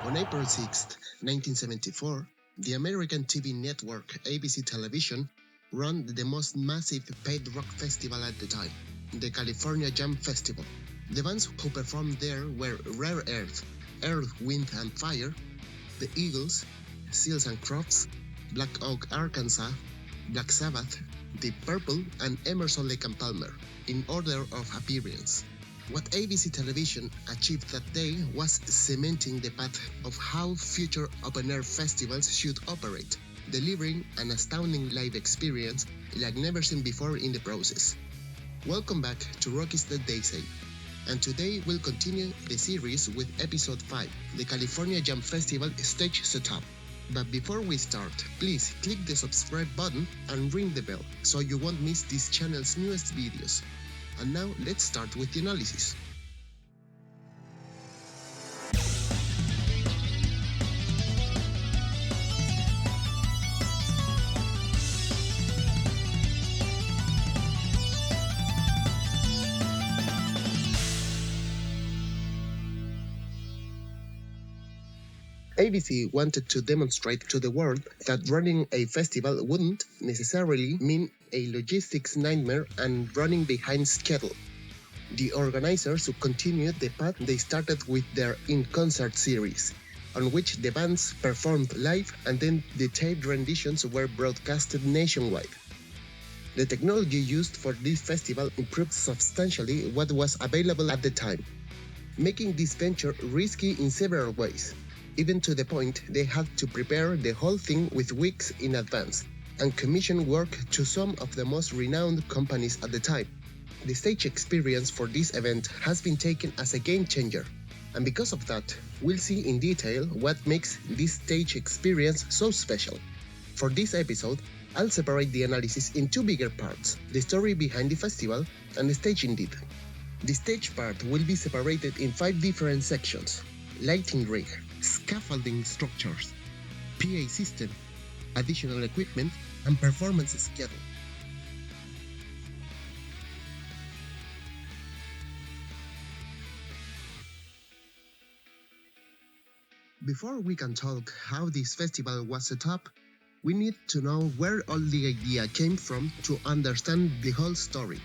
On April 6, 1974, the American TV network ABC Television ran the most massive paid rock festival at the time, the California Jam Festival. The bands who performed there were Rare Earth, Earth, Wind and Fire, the Eagles, Seals and Crofts, Black Oak, Arkansas, Black Sabbath, Deep Purple, and Emerson, Lake and Palmer, in order of appearance. What ABC Television achieved that day was cementing the path of how future open-air festivals should operate, delivering an astounding live experience like never seen before in the process. Welcome back to Rock is That They Say, and today we'll continue the series with Episode 5, the California Jam Festival Stage Setup. But before we start, please click the subscribe button and ring the bell so you won't miss this channel's newest videos. And now let's start with the analysis. ABC wanted to demonstrate to the world that running a festival wouldn't necessarily mean a logistics nightmare and running behind schedule. The organizers continued the path they started with their In-Concert series, on which the bands performed live and then the taped renditions were broadcasted nationwide. The technology used for this festival improved substantially what was available at the time, making this venture risky in several ways, even to the point they had to prepare the whole thing with weeks in advance and commission work to some of the most renowned companies at the time. The stage experience for this event has been taken as a game changer, and because of that, we'll see in detail what makes this stage experience so special. For this episode, I'll separate the analysis in two bigger parts, the story behind the festival and the stage indeed. The stage part will be separated in 5 different sections: lighting rig, scaffolding structures, PA system, additional equipment, and performance schedule. Before we can talk how this festival was set up, we need to know where all the idea came from to understand the whole story.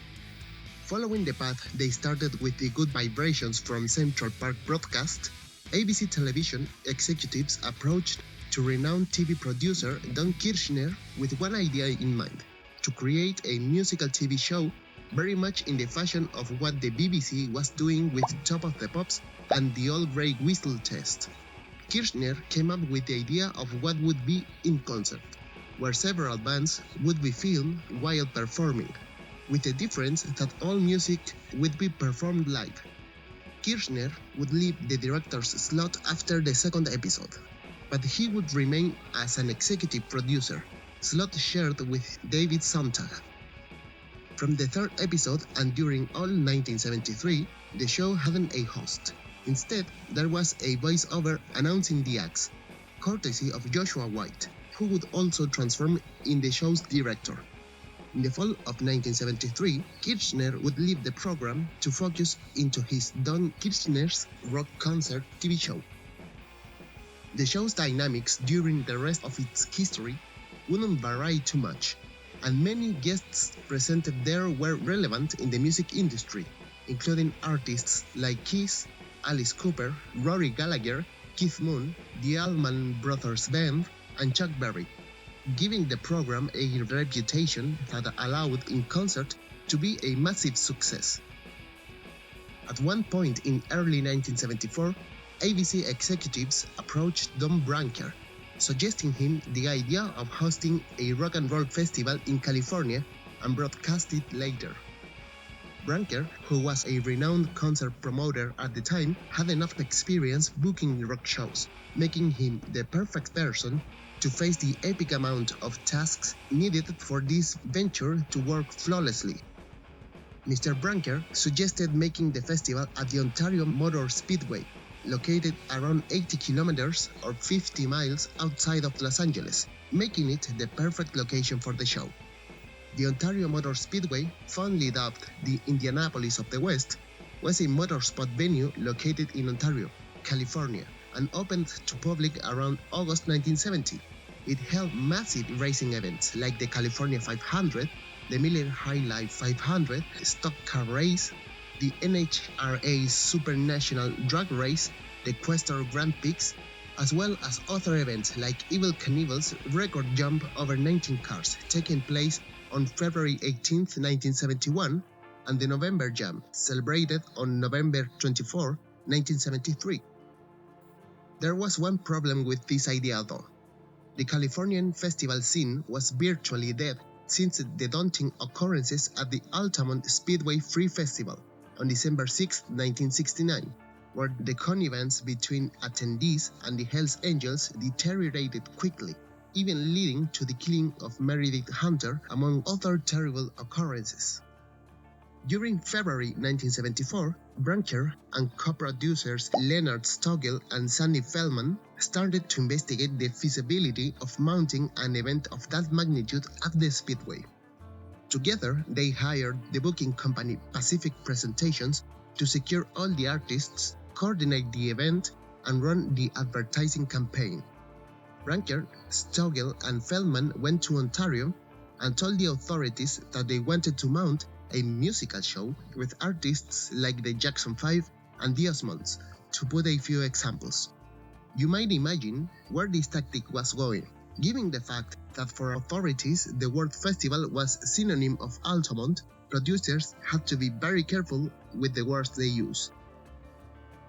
Following the path they started with the good vibrations from Central Park broadcast, ABC Television executives approached to renowned TV producer Don Kirshner with one idea in mind: to create a musical TV show very much in the fashion of what the BBC was doing with Top of the Pops and the Old Grey Whistle Test. Kirshner came up with the idea of what would be In Concert, where several bands would be filmed while performing, with the difference that all music would be performed live. Kirshner would leave the director's slot after the second episode, but he would remain as an executive producer, slot shared with David Sontag. From the third episode and during all 1973, the show hadn't a host. Instead, there was a voice-over announcing the acts, courtesy of Joshua White, who would also transform in the show's director. In the fall of 1973, Kirshner would leave the program to focus into his Don Kirshner's Rock Concert TV show. The show's dynamics during the rest of its history wouldn't vary too much, and many guests presented there were relevant in the music industry, including artists like Kiss, Alice Cooper, Rory Gallagher, Keith Moon, the Allman Brothers Band, and Chuck Berry, giving the program a reputation that allowed In Concert to be a massive success. At one point in early 1974, ABC executives approached Don Branker, suggesting him the idea of hosting a rock and roll festival in California and broadcast it later. Branker, who was a renowned concert promoter at the time, had enough experience booking rock shows, making him the perfect person to face the epic amount of tasks needed for this venture to work flawlessly. Mr. Branker suggested making the festival at the Ontario Motor Speedway, located around 80 kilometers or 50 miles outside of Los Angeles, making it the perfect location for the show. The Ontario Motor Speedway, fondly dubbed the Indianapolis of the West, was a motorsport venue located in Ontario, California, and opened to public around August 1970. It held massive racing events like the California 500, the Miller High Life 500, Stock Car Race, the NHRA Super National Drag Race, the Questor Grand Prix, as well as other events like Evil Knievel's record jump over 19 cars taking place on February 18, 1971, and the November Jam, celebrated on November 24, 1973. There was one problem with this idea though. The Californian festival scene was virtually dead since the daunting occurrences at the Altamont Speedway Free Festival on December 6, 1969, where the connivance between attendees and the Hells Angels deteriorated quickly, even leading to the killing of Meredith Hunter, among other terrible occurrences. During February 1974, Brancher and co-producers Leonard Stogel and Sandy Feldman started to investigate the feasibility of mounting an event of that magnitude at the Speedway. Together, they hired the booking company Pacific Presentations to secure all the artists, coordinate the event, and run the advertising campaign. Brancher, Stogel, and Feldman went to Ontario and told the authorities that they wanted to mount a musical show with artists like the Jackson 5 and the Osmonds, to put a few examples. You might imagine where this tactic was going, given the fact that for authorities the word festival was a synonym of Altamont. Producers had to be very careful with the words they use.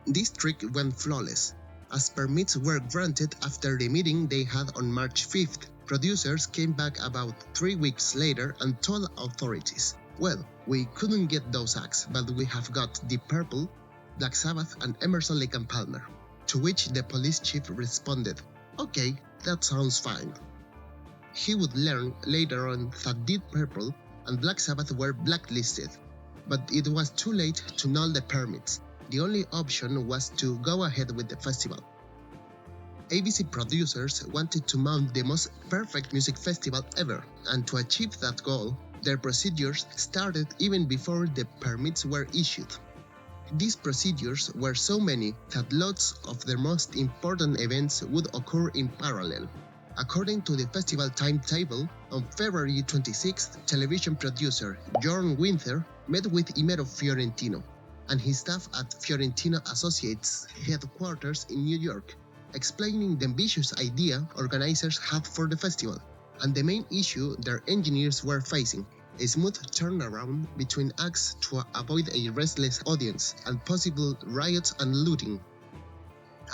This trick went flawless, as permits were granted after the meeting they had on March 5th. Producers came back about 3 weeks later and told authorities, "Well, we couldn't get those acts, but we have got Deep Purple, Black Sabbath, and Emerson, Lake and Palmer." To which the police chief responded, "Okay, that sounds fine." He would learn later on that Deep Purple and Black Sabbath were blacklisted, but it was too late to null the permits. The only option was to go ahead with the festival. ABC producers wanted to mount the most perfect music festival ever, and to achieve that goal, their procedures started even before the permits were issued. These procedures were so many that lots of their most important events would occur in parallel. According to the festival timetable, on February 26th, television producer Jorn Winther met with Imero Fiorentino and his staff at Fiorentino Associates headquarters in New York, explaining the ambitious idea organizers had for the festival, and the main issue their engineers were facing: a smooth turnaround between acts to avoid a restless audience and possible riots and looting.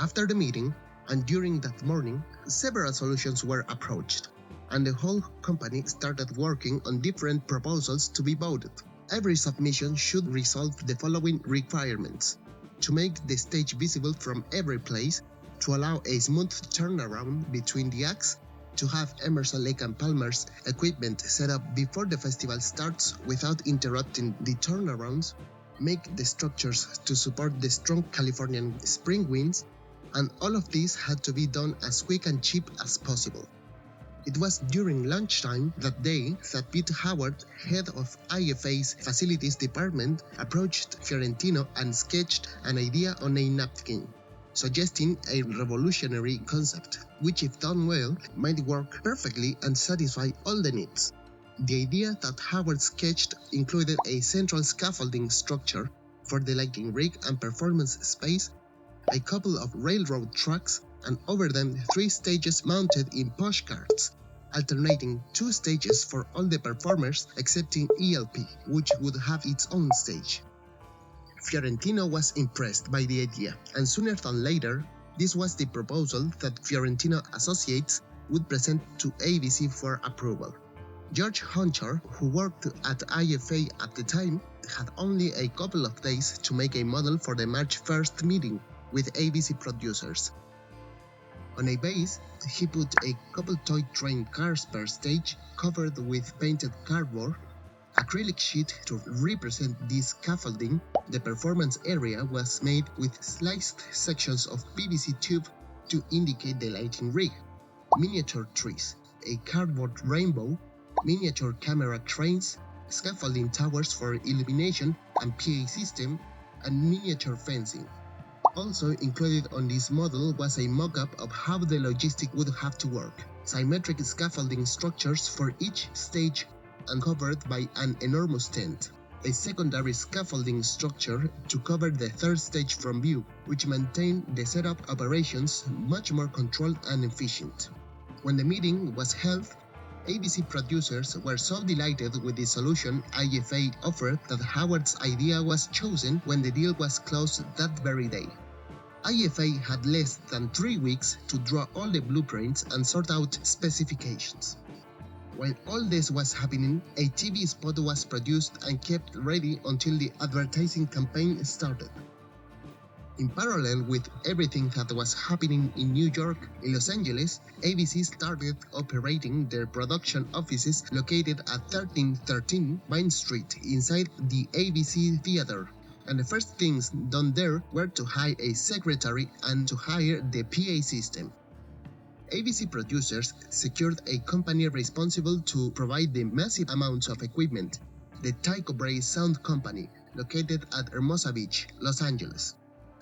After the meeting, and during that morning, several solutions were approached, and the whole company started working on different proposals to be voted. Every submission should resolve the following requirements: to make the stage visible from every place, to allow a smooth turnaround between the acts, to have Emerson, Lake and Palmer's equipment set up before the festival starts without interrupting the turnarounds, make the structures to support the strong Californian spring winds, and all of this had to be done as quick and cheap as possible. It was during lunchtime that day that Pete Howard, head of IFA's facilities department, approached Fiorentino and sketched an idea on a napkin, suggesting a revolutionary concept, which if done well, might work perfectly and satisfy all the needs. The idea that Howard sketched included a central scaffolding structure for the lighting rig and performance space, a couple of railroad tracks, and over them 3 stages mounted in pushcarts, alternating 2 stages for all the performers excepting ELP, which would have its own stage. Fiorentino was impressed by the idea, and sooner than later, this was the proposal that Fiorentino Associates would present to ABC for approval. George Honchar, who worked at IFA at the time, had only a couple of days to make a model for the March 1st meeting with ABC producers. On a base, he put a couple toy train cars per stage covered with painted cardboard, acrylic sheet to represent this scaffolding. The performance area was made with sliced sections of PVC tube to indicate the lighting rig, miniature trees, a cardboard rainbow, miniature camera cranes, scaffolding towers for illumination and PA system, and miniature fencing. Also included on this model was a mock-up of how the logistic would have to work. Symmetric scaffolding structures for each stage and covered by an enormous tent. A secondary scaffolding structure to cover the third stage from view, which maintained the setup operations much more controlled and efficient. When the meeting was held, ABC producers were so delighted with the solution IFA offered that Howard's idea was chosen when the deal was closed that very day. IFA had less than 3 weeks to draw all the blueprints and sort out specifications. While all this was happening, a TV spot was produced and kept ready until the advertising campaign started. In parallel with everything that was happening in New York and Los Angeles, ABC started operating their production offices located at 1313 Vine Street inside the ABC Theater. And the first things done there were to hire a secretary and to hire the PA system. ABC producers secured a company responsible to provide the massive amounts of equipment, the Tycho Brahe Sound Company, located at Hermosa Beach, Los Angeles.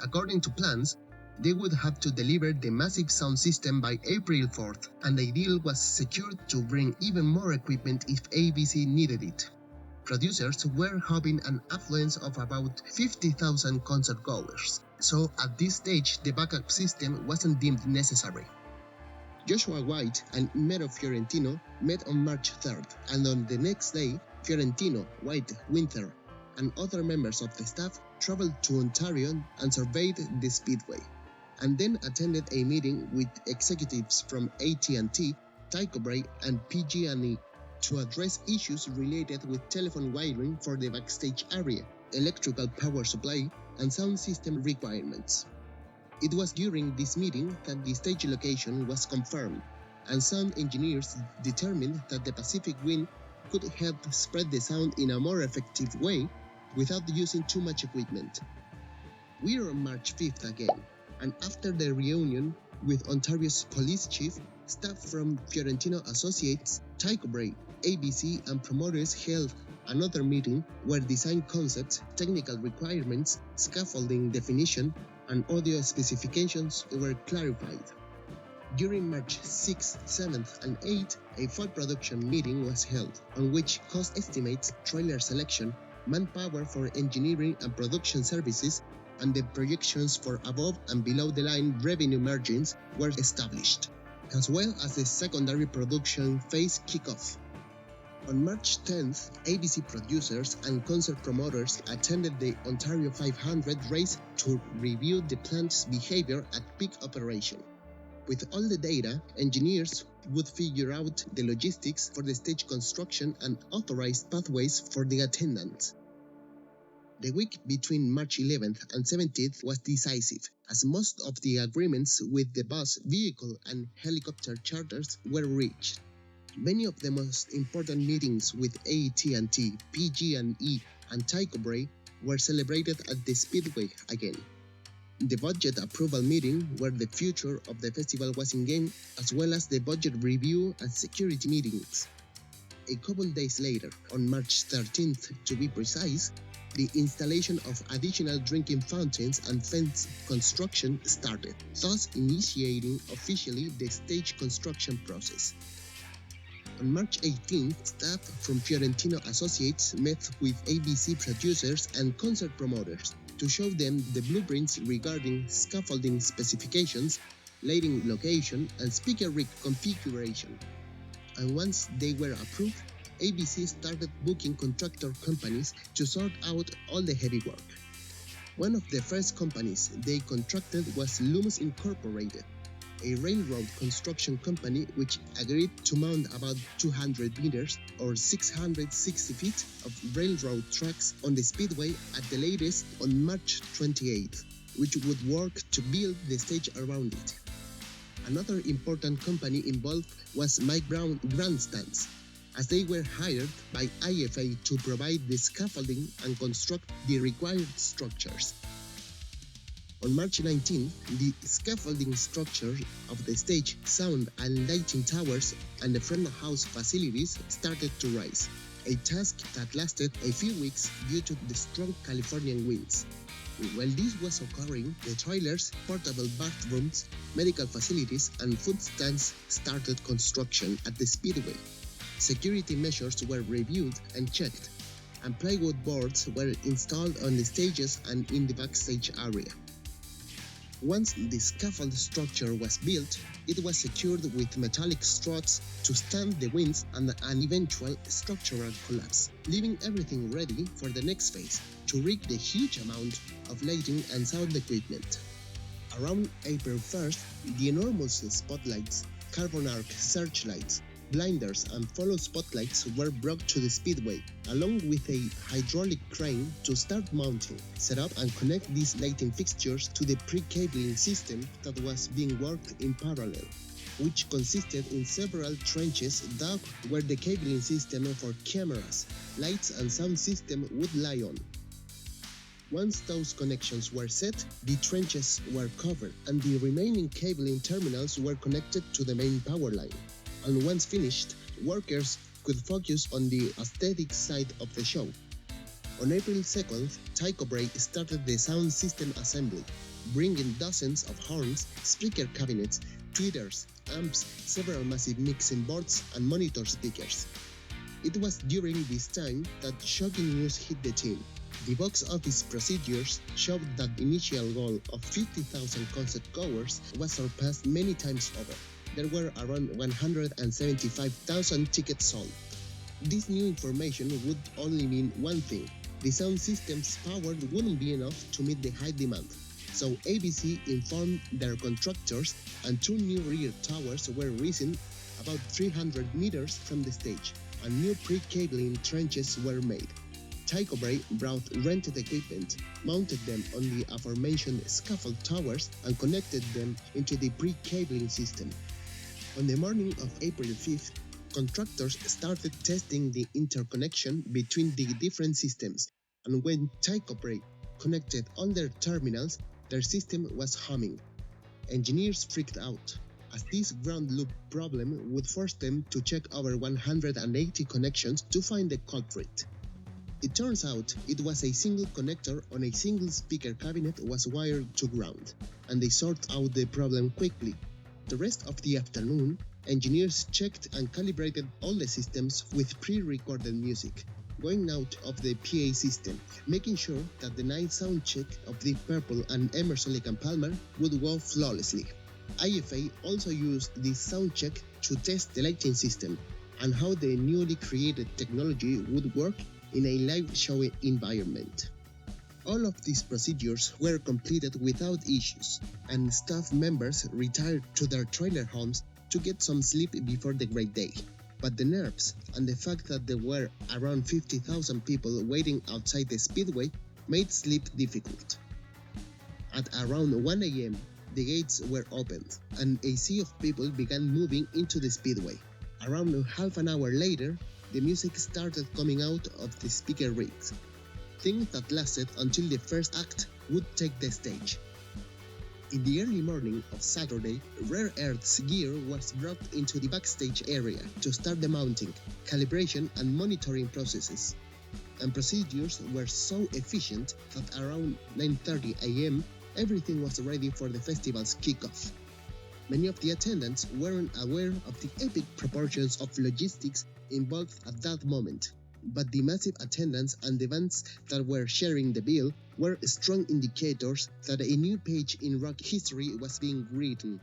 According to plans, they would have to deliver the massive sound system by April 4th, and the deal was secured to bring even more equipment if ABC needed it. Producers were hoping an affluence of about 50,000 concert goers, so at this stage the backup system wasn't deemed necessary. Joshua White and Mero Fiorentino met on March 3rd, and on the next day, Fiorentino, White, Winther, and other members of the staff traveled to Ontario and surveyed the Speedway, and then attended a meeting with executives from AT&T, Tycho Brahe, and PG&E to address issues related with telephone wiring for the backstage area, electrical power supply, and sound system requirements. It was during this meeting that the stage location was confirmed, and sound engineers determined that the Pacific Wind could help spread the sound in a more effective way without using too much equipment. We're on March 5th again, and after the reunion with Ontario's police chief, staff from Fiorentino Associates, Tycho Brahe, ABC, and promoters held another meeting where design concepts, technical requirements, scaffolding definition, and audio specifications were clarified. During March 6th, 7th, and 8th, a fall production meeting was held, on which cost estimates, trailer selection, manpower for engineering and production services, and the projections for above and below the line revenue margins were established, as well as the secondary production phase kickoff. On March 10th, ABC producers and concert promoters attended the Ontario 500 race to review the plant's behavior at peak operation. With all the data, engineers would figure out the logistics for the stage construction and authorize pathways for the attendance. The week between March 11th and 17th was decisive, as most of the agreements with the bus, vehicle, and helicopter charters were reached. Many of the most important meetings with AT&T, PG&E, and Tycho Brahe were celebrated at the Speedway again. The budget approval meeting, where the future of the festival was in game, as well as the budget review and security meetings. A couple days later, on March 13th to be precise, the installation of additional drinking fountains and fence construction started, thus initiating officially the stage construction process. On March 18th, staff from Fiorentino Associates met with ABC producers and concert promoters to show them the blueprints regarding scaffolding specifications, lighting location, and speaker rig configuration. And once they were approved, ABC started booking contractor companies to sort out all the heavy work. One of the first companies they contracted was Loomis Incorporated, a railroad construction company which agreed to mount about 200 meters or 660 feet of railroad tracks on the Speedway at the latest on March 28th, which would work to build the stage around it. Another important company involved was Mike Brown Grandstands, as they were hired by IFA to provide the scaffolding and construct the required structures. On March 19, the scaffolding structure of the stage, sound and lighting towers and the front of house facilities started to rise, a task that lasted a few weeks due to the strong Californian winds. While this was occurring, the trailers, portable bathrooms, medical facilities, and food stands started construction at the speedway. Security measures were reviewed and checked, and plywood boards were installed on the stages and in the backstage area. Once the scaffold structure was built, it was secured with metallic struts to stand the winds and an eventual structural collapse, leaving everything ready for the next phase, to rig the huge amount of lighting and sound equipment. Around April 1st, the enormous spotlights, carbon arc searchlights, blinders and follow spotlights were brought to the speedway, along with a hydraulic crane to start mounting, set up and connect these lighting fixtures to the pre-cabling system that was being worked in parallel, which consisted in several trenches dug where the cabling system for cameras, lights and sound system would lie on. Once those connections were set, the trenches were covered and the remaining cabling terminals were connected to the main power line. And once finished, workers could focus on the aesthetic side of the show. On April 2nd, Tycho Brahe started the sound system assembly, bringing dozens of horns, speaker cabinets, tweeters, amps, several massive mixing boards, and monitor speakers. It was during this time that shocking news hit the team. The box office procedures showed that the initial goal of 50,000 concert goers was surpassed many times over. There were around 175,000 tickets sold. This new information would only mean one thing: the sound system's power wouldn't be enough to meet the high demand. So ABC informed their contractors, and two new rear towers were risen about 300 meters from the stage, and new pre-cabling trenches were made. Tycho Brahe brought rented equipment, mounted them on the aforementioned scaffold towers, and connected them into the pre-cabling system. On the morning of April 5th, contractors started testing the interconnection between the different systems, and when Tycho Brahe connected all their terminals, their system was humming. Engineers freaked out, as this ground loop problem would force them to check over 180 connections to find the culprit. It turns out it was a single connector on a single speaker cabinet was wired to ground, and they sorted out the problem quickly. The rest of the afternoon, engineers checked and calibrated all the systems with pre-recorded music, going out of the PA system, making sure that the night sound check of Deep Purple and Emerson Palmer would go flawlessly. IFA also used this sound check to test the lighting system and how the newly created technology would work in a live show environment. All of these procedures were completed without issues, and staff members retired to their trailer homes to get some sleep before the great day. But the nerves and the fact that there were around 50,000 people waiting outside the speedway made sleep difficult. At around 1 a.m., the gates were opened, and a sea of people began moving into the speedway. Around half an hour later, the music started coming out of the speaker rigs, things that lasted until the first act would take the stage. In the early morning of Saturday, rare earths gear was brought into the backstage area to start the mounting, calibration and monitoring processes. And procedures were so efficient that around 9:30 a.m. everything was ready for the festival's kickoff. Many of the attendants weren't aware of the epic proportions of logistics involved at that moment, but the massive attendance and the bands that were sharing the bill were strong indicators that a new page in rock history was being written.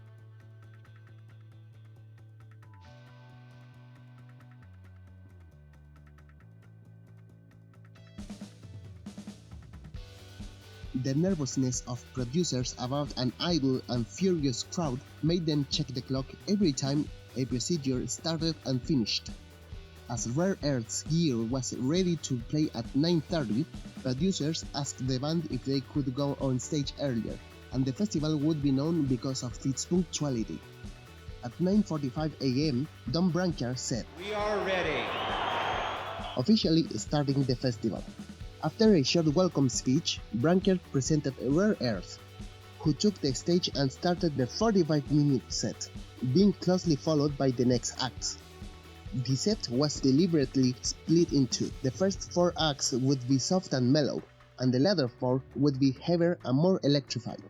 The nervousness of producers about an idle and furious crowd made them check the clock every time a procedure started and finished. As Rare Earth's gear was ready to play at 9:30, producers asked the band if they could go on stage earlier, and the festival would be known because of its punctuality. At 9:45 a.m., Don Brancar said, "We are ready," officially starting the festival. After a short welcome speech, Brancar presented Rare Earth, who took the stage and started the 45-minute set, being closely followed by the next acts. The set was deliberately split in two. The first 4 acts would be soft and mellow, and the latter four would be heavier and more electrifying.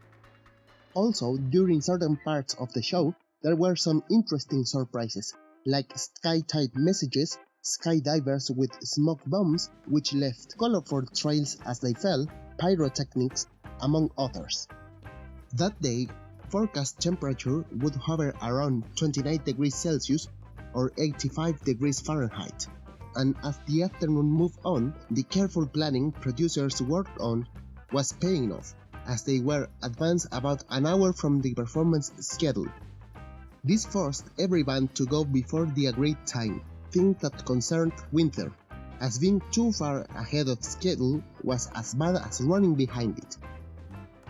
Also, during certain parts of the show, there were some interesting surprises, like sky-type messages, skydivers with smoke bombs, which left colorful trails as they fell, pyrotechnics, among others. That day, forecast temperature would hover around 29 degrees Celsius or 85 degrees Fahrenheit, and as the afternoon moved on, the careful planning producers worked on was paying off, as they were advanced about an hour from the performance schedule. This forced every band to go before the agreed time, things that concerned winter, as being too far ahead of schedule was as bad as running behind it.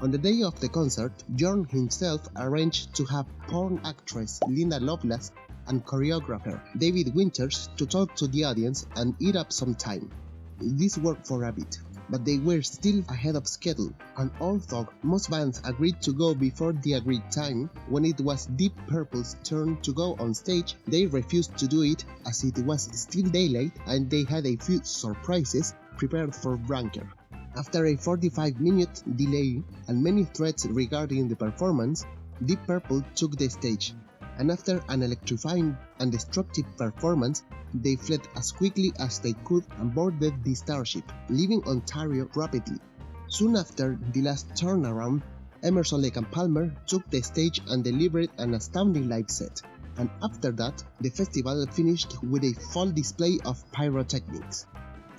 On the day of the concert, Bjorn himself arranged to have porn actress Linda Lovelace and choreographer David Winters to talk to the audience and eat up some time. This worked for a bit, but they were still ahead of schedule, and although most bands agreed to go before the agreed time, when it was Deep Purple's turn to go on stage, they refused to do it as it was still daylight and they had a few surprises prepared for Branker. After a 45-minute delay and many threats regarding the performance, Deep Purple took the stage, and after an electrifying and destructive performance, they fled as quickly as they could and boarded the starship, leaving Ontario rapidly. Soon after the last turnaround, Emerson and Palmer took the stage and delivered an astounding live set, and after that, the festival finished with a full display of pyrotechnics.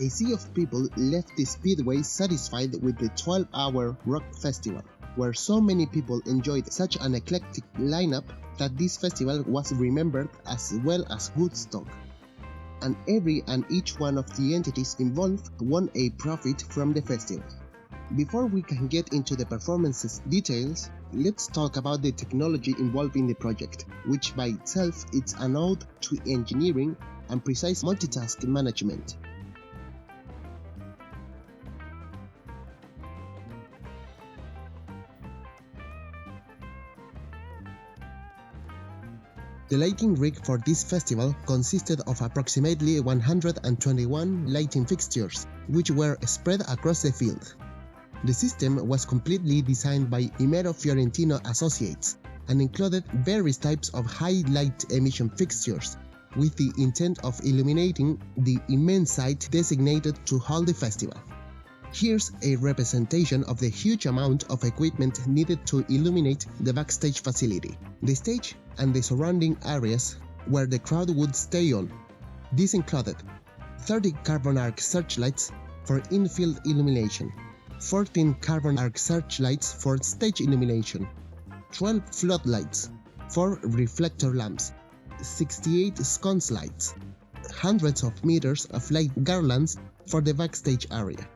A sea of people left the Speedway satisfied with the 12-hour rock festival, where so many people enjoyed such an eclectic lineup that this festival was remembered as well as Woodstock, and every and each one of the entities involved won a profit from the festival. Before we can get into the performance's details, let's talk about the technology involved in the project, which by itself is an ode to engineering and precise multitask management. The lighting rig for this festival consisted of approximately 121 lighting fixtures, which were spread across the field. The system was completely designed by Imero Fiorentino Associates and included various types of high light emission fixtures, with the intent of illuminating the immense site designated to hold the festival. Here's a representation of the huge amount of equipment needed to illuminate the backstage facility, the stage and the surrounding areas where the crowd would stay on. This included 30 carbon arc searchlights for in-field illumination, 14 carbon arc searchlights for stage illumination, 12 floodlights, 4 reflector lamps, 68 sconce lights, hundreds of meters of light garlands for the backstage area.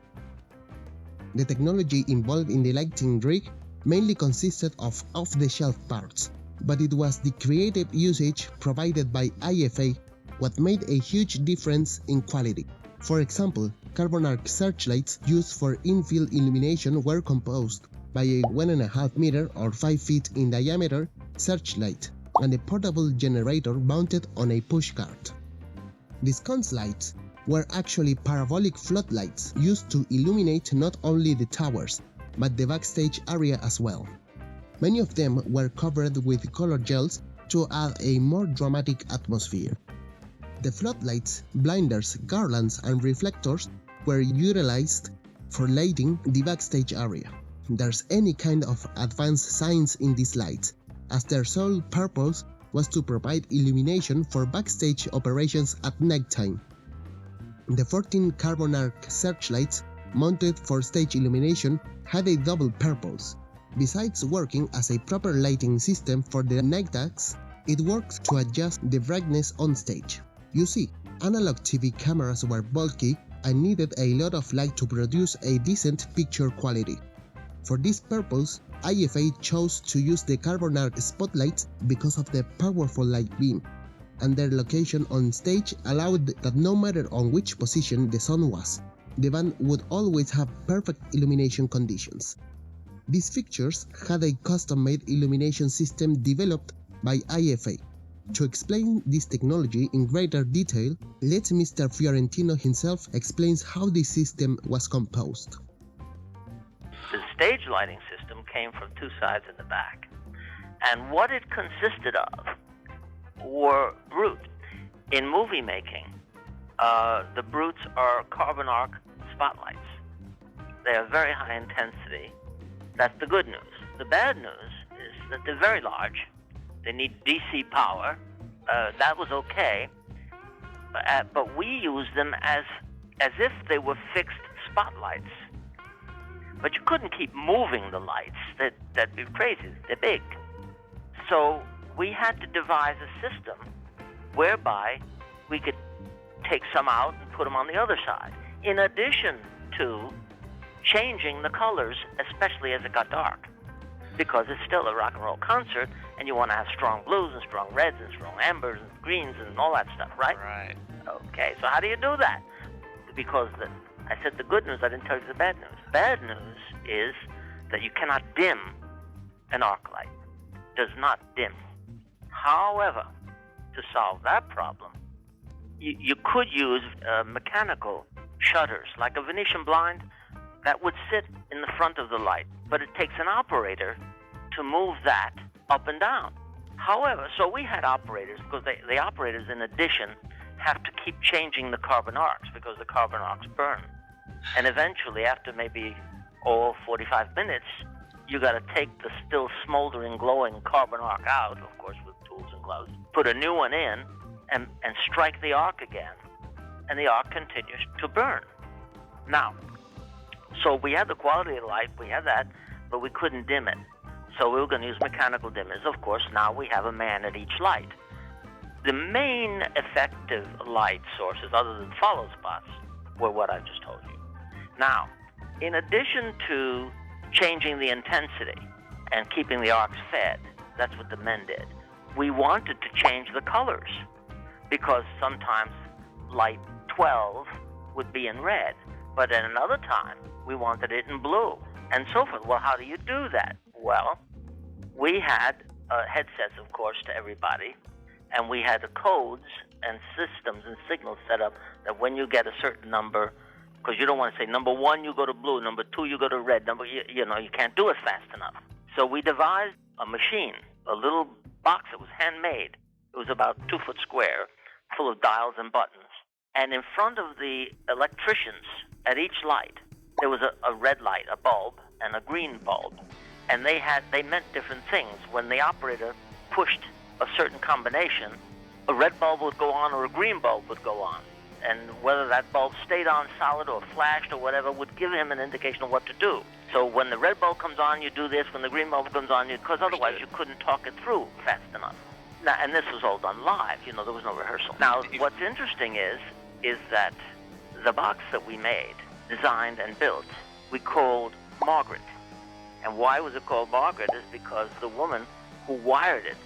The technology involved in the lighting rig mainly consisted of off-the-shelf parts, but it was the creative usage provided by IFA what made a huge difference in quality. For example, carbon arc searchlights used for in-field illumination were composed by a 1.5 meter or 5 feet in diameter searchlight and a portable generator mounted on a pushcart. The sconce lights were actually parabolic floodlights used to illuminate not only the towers, but the backstage area as well. Many of them were covered with color gels to add a more dramatic atmosphere. The floodlights, blinders, garlands, and reflectors were utilized for lighting the backstage area. There's any kind of advanced science in these lights, as their sole purpose was to provide illumination for backstage operations at nighttime. The 14 carbon arc searchlights mounted for stage illumination had a double purpose. Besides working as a proper lighting system for the night acts, it worked to adjust the brightness on stage. You see, analog TV cameras were bulky and needed a lot of light to produce a decent picture quality. For this purpose, IFA chose to use the carbon arc spotlights because of the powerful light beam, and their location on stage allowed that no matter on which position the sun was, the band would always have perfect illumination conditions. These fixtures had a custom-made illumination system developed by IFA. To explain this technology in greater detail, let Mr. Fiorentino himself explain how the system was composed. stage lighting system came from two sides in the back. And what it consisted of were brute. In movie making, the brutes are carbon arc spotlights. They are very high intensity. That's the good news. The bad news is that they're very large. They need DC power. That was okay. But we use them as if they were fixed spotlights. But you couldn't keep moving the lights. That'd be crazy. They're big. So we had to devise a system whereby we could take some out and put them on the other side, in addition to changing the colors, especially as it got dark, because it's still a rock and roll concert, and you want to have strong blues and strong reds and strong ambers and greens and all that stuff, right? Right. Okay, so how do you do that? Because I said the good news, I didn't tell you the bad news. Bad news is that you cannot dim an arc light. It does not dim. However, to solve that problem, you could use mechanical shutters, like a Venetian blind, that would sit in the front of the light, but it takes an operator to move that up and down. However, so we had operators, because the operators, in addition, have to keep changing the carbon arcs, because the carbon arcs burn. And eventually, after maybe 45 minutes, you got to take the still smoldering, glowing carbon arc out, of course, with tools and gloves, put a new one in, and strike the arc again, and the arc continues to burn. Now, so we had the quality of the light, we had that, but we couldn't dim it. So we were going to use mechanical dimmers. Of course, now we have a man at each light. The main effective light sources, other than follow spots, were what I just told you. Now, in addition to changing the intensity and keeping the arcs fed, that's what the men did, we wanted to change the colors, because sometimes light 12 would be in red, but at another time we wanted it in blue, and so forth. Well, how do you do that? Well, we had headsets, of course, to everybody, and we had the codes and systems and signals set up that when you get a certain number, because you don't want to say number 1 you go to blue, number 2 you go to red, you can't do it fast enough. So we devised a machine, a little box that was handmade. It was about 2 foot square, full of dials and buttons. And in front of the electricians at each light, there was a red light, a bulb, and a green bulb. And they meant different things. When the operator pushed a certain combination, a red bulb would go on or a green bulb would go on. And whether that bulb stayed on solid or flashed or whatever would give him an indication of what to do. So when the red bulb comes on, you do this. When the green bulb comes on, because otherwise you couldn't talk it through fast enough. Now, and this was all done live. There was no rehearsal. Now, what's interesting is that the box that we made, designed and built, we called Margaret. And why was it called Margaret is because the woman who wired it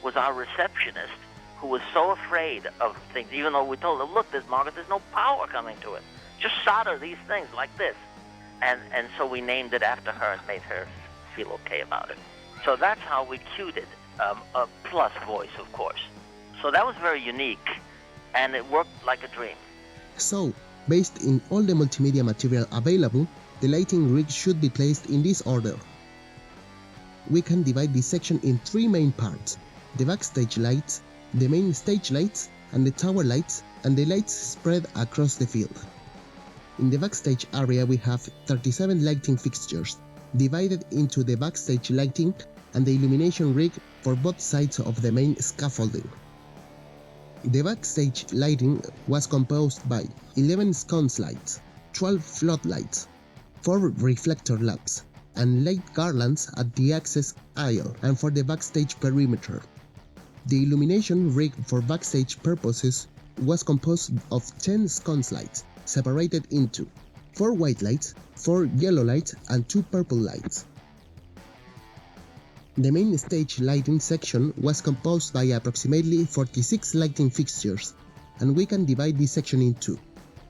was our receptionist, who was so afraid of things, even though we told her, look, Margaret, there's no power coming to it. Just solder these things like this. And so we named it after her and made her feel okay about it. So that's how we cued it, a plus voice, of course. So that was very unique, and it worked like a dream. So, based in all the multimedia material available, the lighting rig should be placed in this order. We can divide this section in 3 main parts: the backstage lights, the main stage lights, and the tower lights, and the lights spread across the field. In the backstage area we have 37 lighting fixtures, divided into the backstage lighting and the illumination rig for both sides of the main scaffolding. The backstage lighting was composed by 11 sconce lights, 12 floodlights, 4 reflector lamps, and light garlands at the access aisle and for the backstage perimeter. The illumination rig for backstage purposes was composed of 10 sconce lights, separated into 4 white lights, 4 yellow lights, and 2 purple lights. The main stage lighting section was composed by approximately 46 lighting fixtures, and we can divide this section in 2: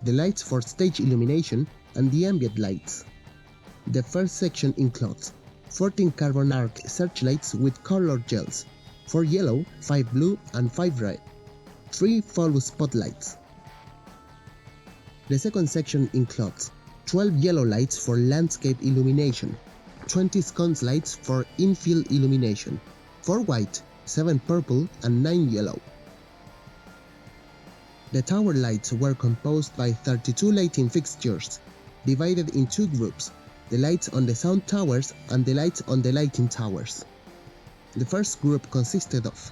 the lights for stage illumination and the ambient lights. The first section includes 14 carbon arc searchlights with colored gels, 4 yellow, 5 blue, and 5 red, 3 follow spotlights. The second section includes 12 yellow lights for landscape illumination, 20 sconce lights for infill illumination, 4 white, 7 purple and 9 yellow. The tower lights were composed by 32 lighting fixtures, divided in 2 groups, the lights on the sound towers and the lights on the lighting towers. The first group consisted of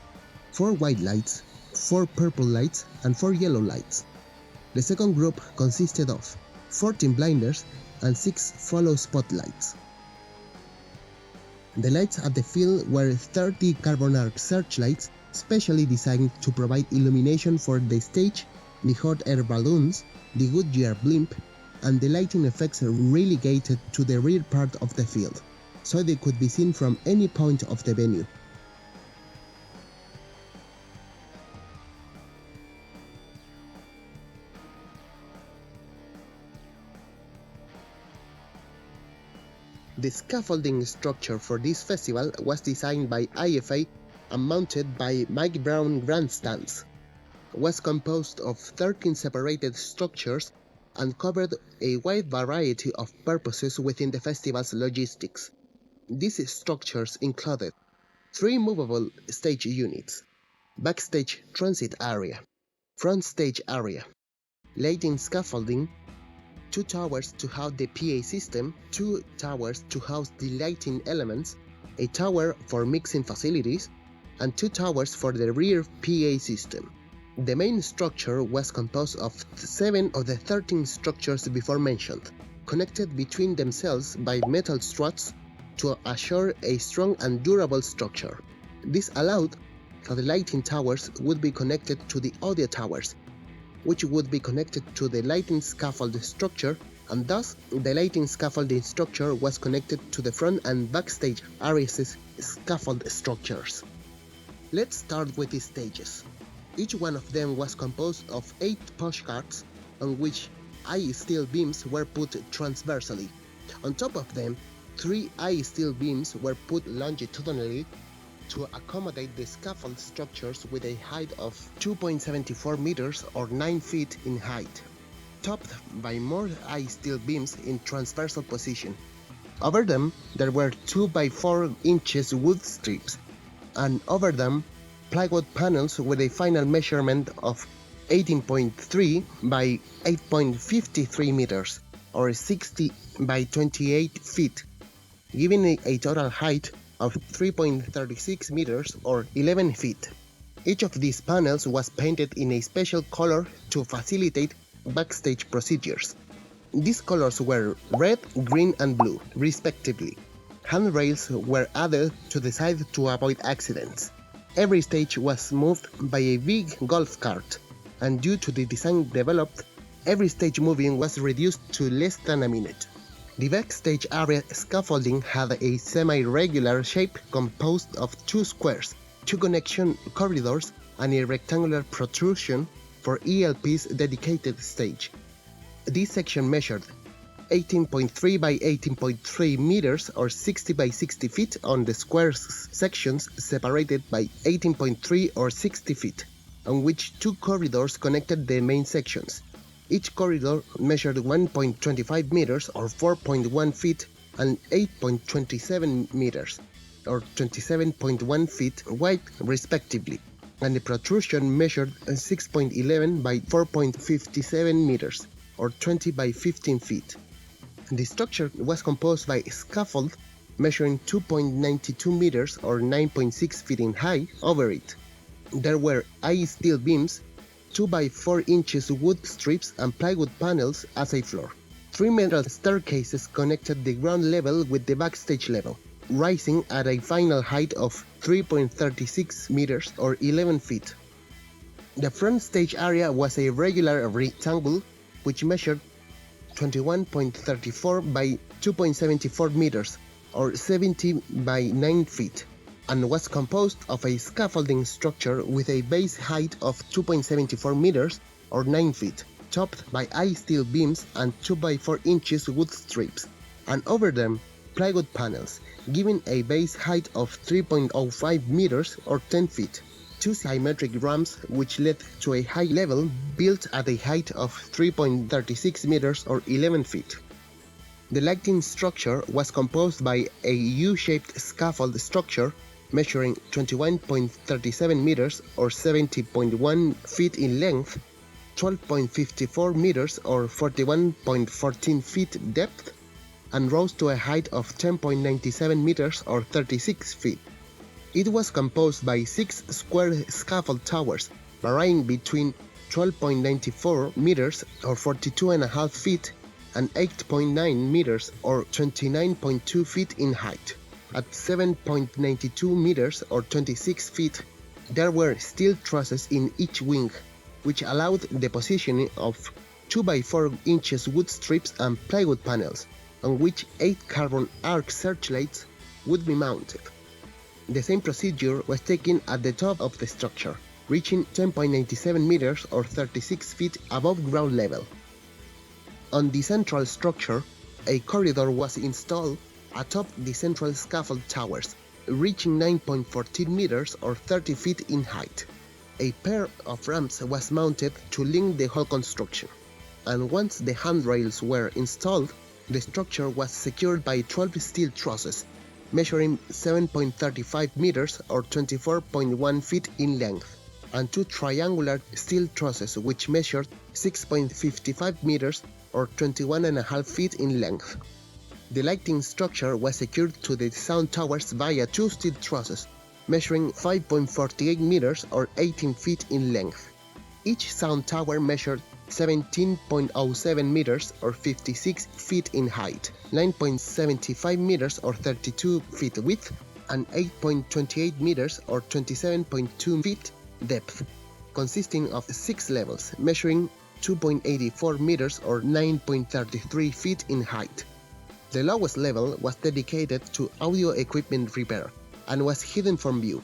4 white lights, 4 purple lights and 4 yellow lights. The second group consisted of 14 blinders and 6 follow spotlights. The lights at the field were 30 carbon arc searchlights specially designed to provide illumination for the stage, the hot air balloons, the Goodyear blimp, and the lighting effects relegated to the rear part of the field, so they could be seen from any point of the venue. The scaffolding structure for this festival was designed by IFA and mounted by Mike Brown grandstands. It was composed of 13 separated structures and covered a wide variety of purposes within the festival's logistics. These structures included 3 movable stage units, backstage transit area, front stage area, lighting scaffolding, 2 towers to house the PA system, 2 towers to house the lighting elements, a tower for mixing facilities, and 2 towers for the rear PA system. The main structure was composed of 7 of the 13 structures before mentioned, connected between themselves by metal struts to assure a strong and durable structure. This allowed that the lighting towers would be connected to the audio towers, which would be connected to the lighting scaffold structure, and thus the lighting scaffolding structure was connected to the front and backstage areas' scaffold structures. Let's start with the stages. Each one of them was composed of 8 pushcarts on which I-steel beams were put transversally. On top of them, 3 I-steel beams were put longitudinally to accommodate the scaffold structures with a height of 2.74 meters or 9 feet in height, topped by more I-steel beams in transversal position. Over them, there were 2 by 4 inches wood strips, and over them, plywood panels with a final measurement of 18.3 by 8.53 meters or 60 by 28 feet, giving a total height of 3.36 meters or 11 feet. Each of these panels was painted in a special color to facilitate backstage procedures. These colors were red, green and blue, respectively. Handrails were added to the side to avoid accidents. Every stage was moved by a big golf cart, and due to the design developed, every stage moving was reduced to less than a minute. The backstage area scaffolding had a semi-regular shape composed of 2 squares, 2 connection corridors, and a rectangular protrusion for ELP's dedicated stage. This section measured 18.3 by 18.3 meters or 60 by 60 feet on the square sections separated by 18.3 or 60 feet, on which 2 corridors connected the main sections. Each corridor measured 1.25 meters or 4.1 feet and 8.27 meters or 27.1 feet wide respectively, and the protrusion measured 6.11 by 4.57 meters or 20 by 15 feet. The structure was composed by a scaffold measuring 2.92 meters or 9.6 feet in height over it. There were I-steel beams, 2 by 4 inches wood strips and plywood panels as a floor. 3 metal staircases connected the ground level with the backstage level, rising at a final height of 3.36 meters or 11 feet. The front stage area was a regular rectangle which measured 21.34 by 2.74 meters or 70 by 9 feet. And was composed of a scaffolding structure with a base height of 2.74 meters or 9 feet, topped by I-steel beams and 2 by 4 inches wood strips, and over them plywood panels, giving a base height of 3.05 meters or 10 feet. 2 symmetric ramps which led to a high level built at a height of 3.36 meters or 11 feet. The lighting structure was composed by a U-shaped scaffold structure measuring 21.37 meters or 70.1 feet in length, 12.54 meters or 41.14 feet depth, and rose to a height of 10.97 meters or 36 feet. It was composed by 6 square scaffold towers, varying between 12.94 meters or 42.5 feet and 8.9 meters or 29.2 feet in height. At 7.92 meters or 26 feet, there were steel trusses in each wing, which allowed the positioning of 2 by 4 inches wood strips and plywood panels, on which 8 carbon arc searchlights would be mounted. The same procedure was taken at the top of the structure, reaching 10.97 meters or 36 feet above ground level. On the central structure, a corridor was installed atop the central scaffold towers, reaching 9.14 meters or 30 feet in height. A pair of ramps was mounted to link the whole construction, and once the handrails were installed, the structure was secured by 12 steel trusses, measuring 7.35 meters or 24.1 feet in length, and 2 triangular steel trusses which measured 6.55 meters or 21.5 feet in length. The lighting structure was secured to the sound towers via 2 steel trusses, measuring 5.48 meters or 18 feet in length. Each sound tower measured 17.07 meters or 56 feet in height, 9.75 meters or 32 feet width, and 8.28 meters or 27.2 feet depth, consisting of 6 levels, measuring 2.84 meters or 9.33 feet in height. The lowest level was dedicated to audio equipment repair and was hidden from view.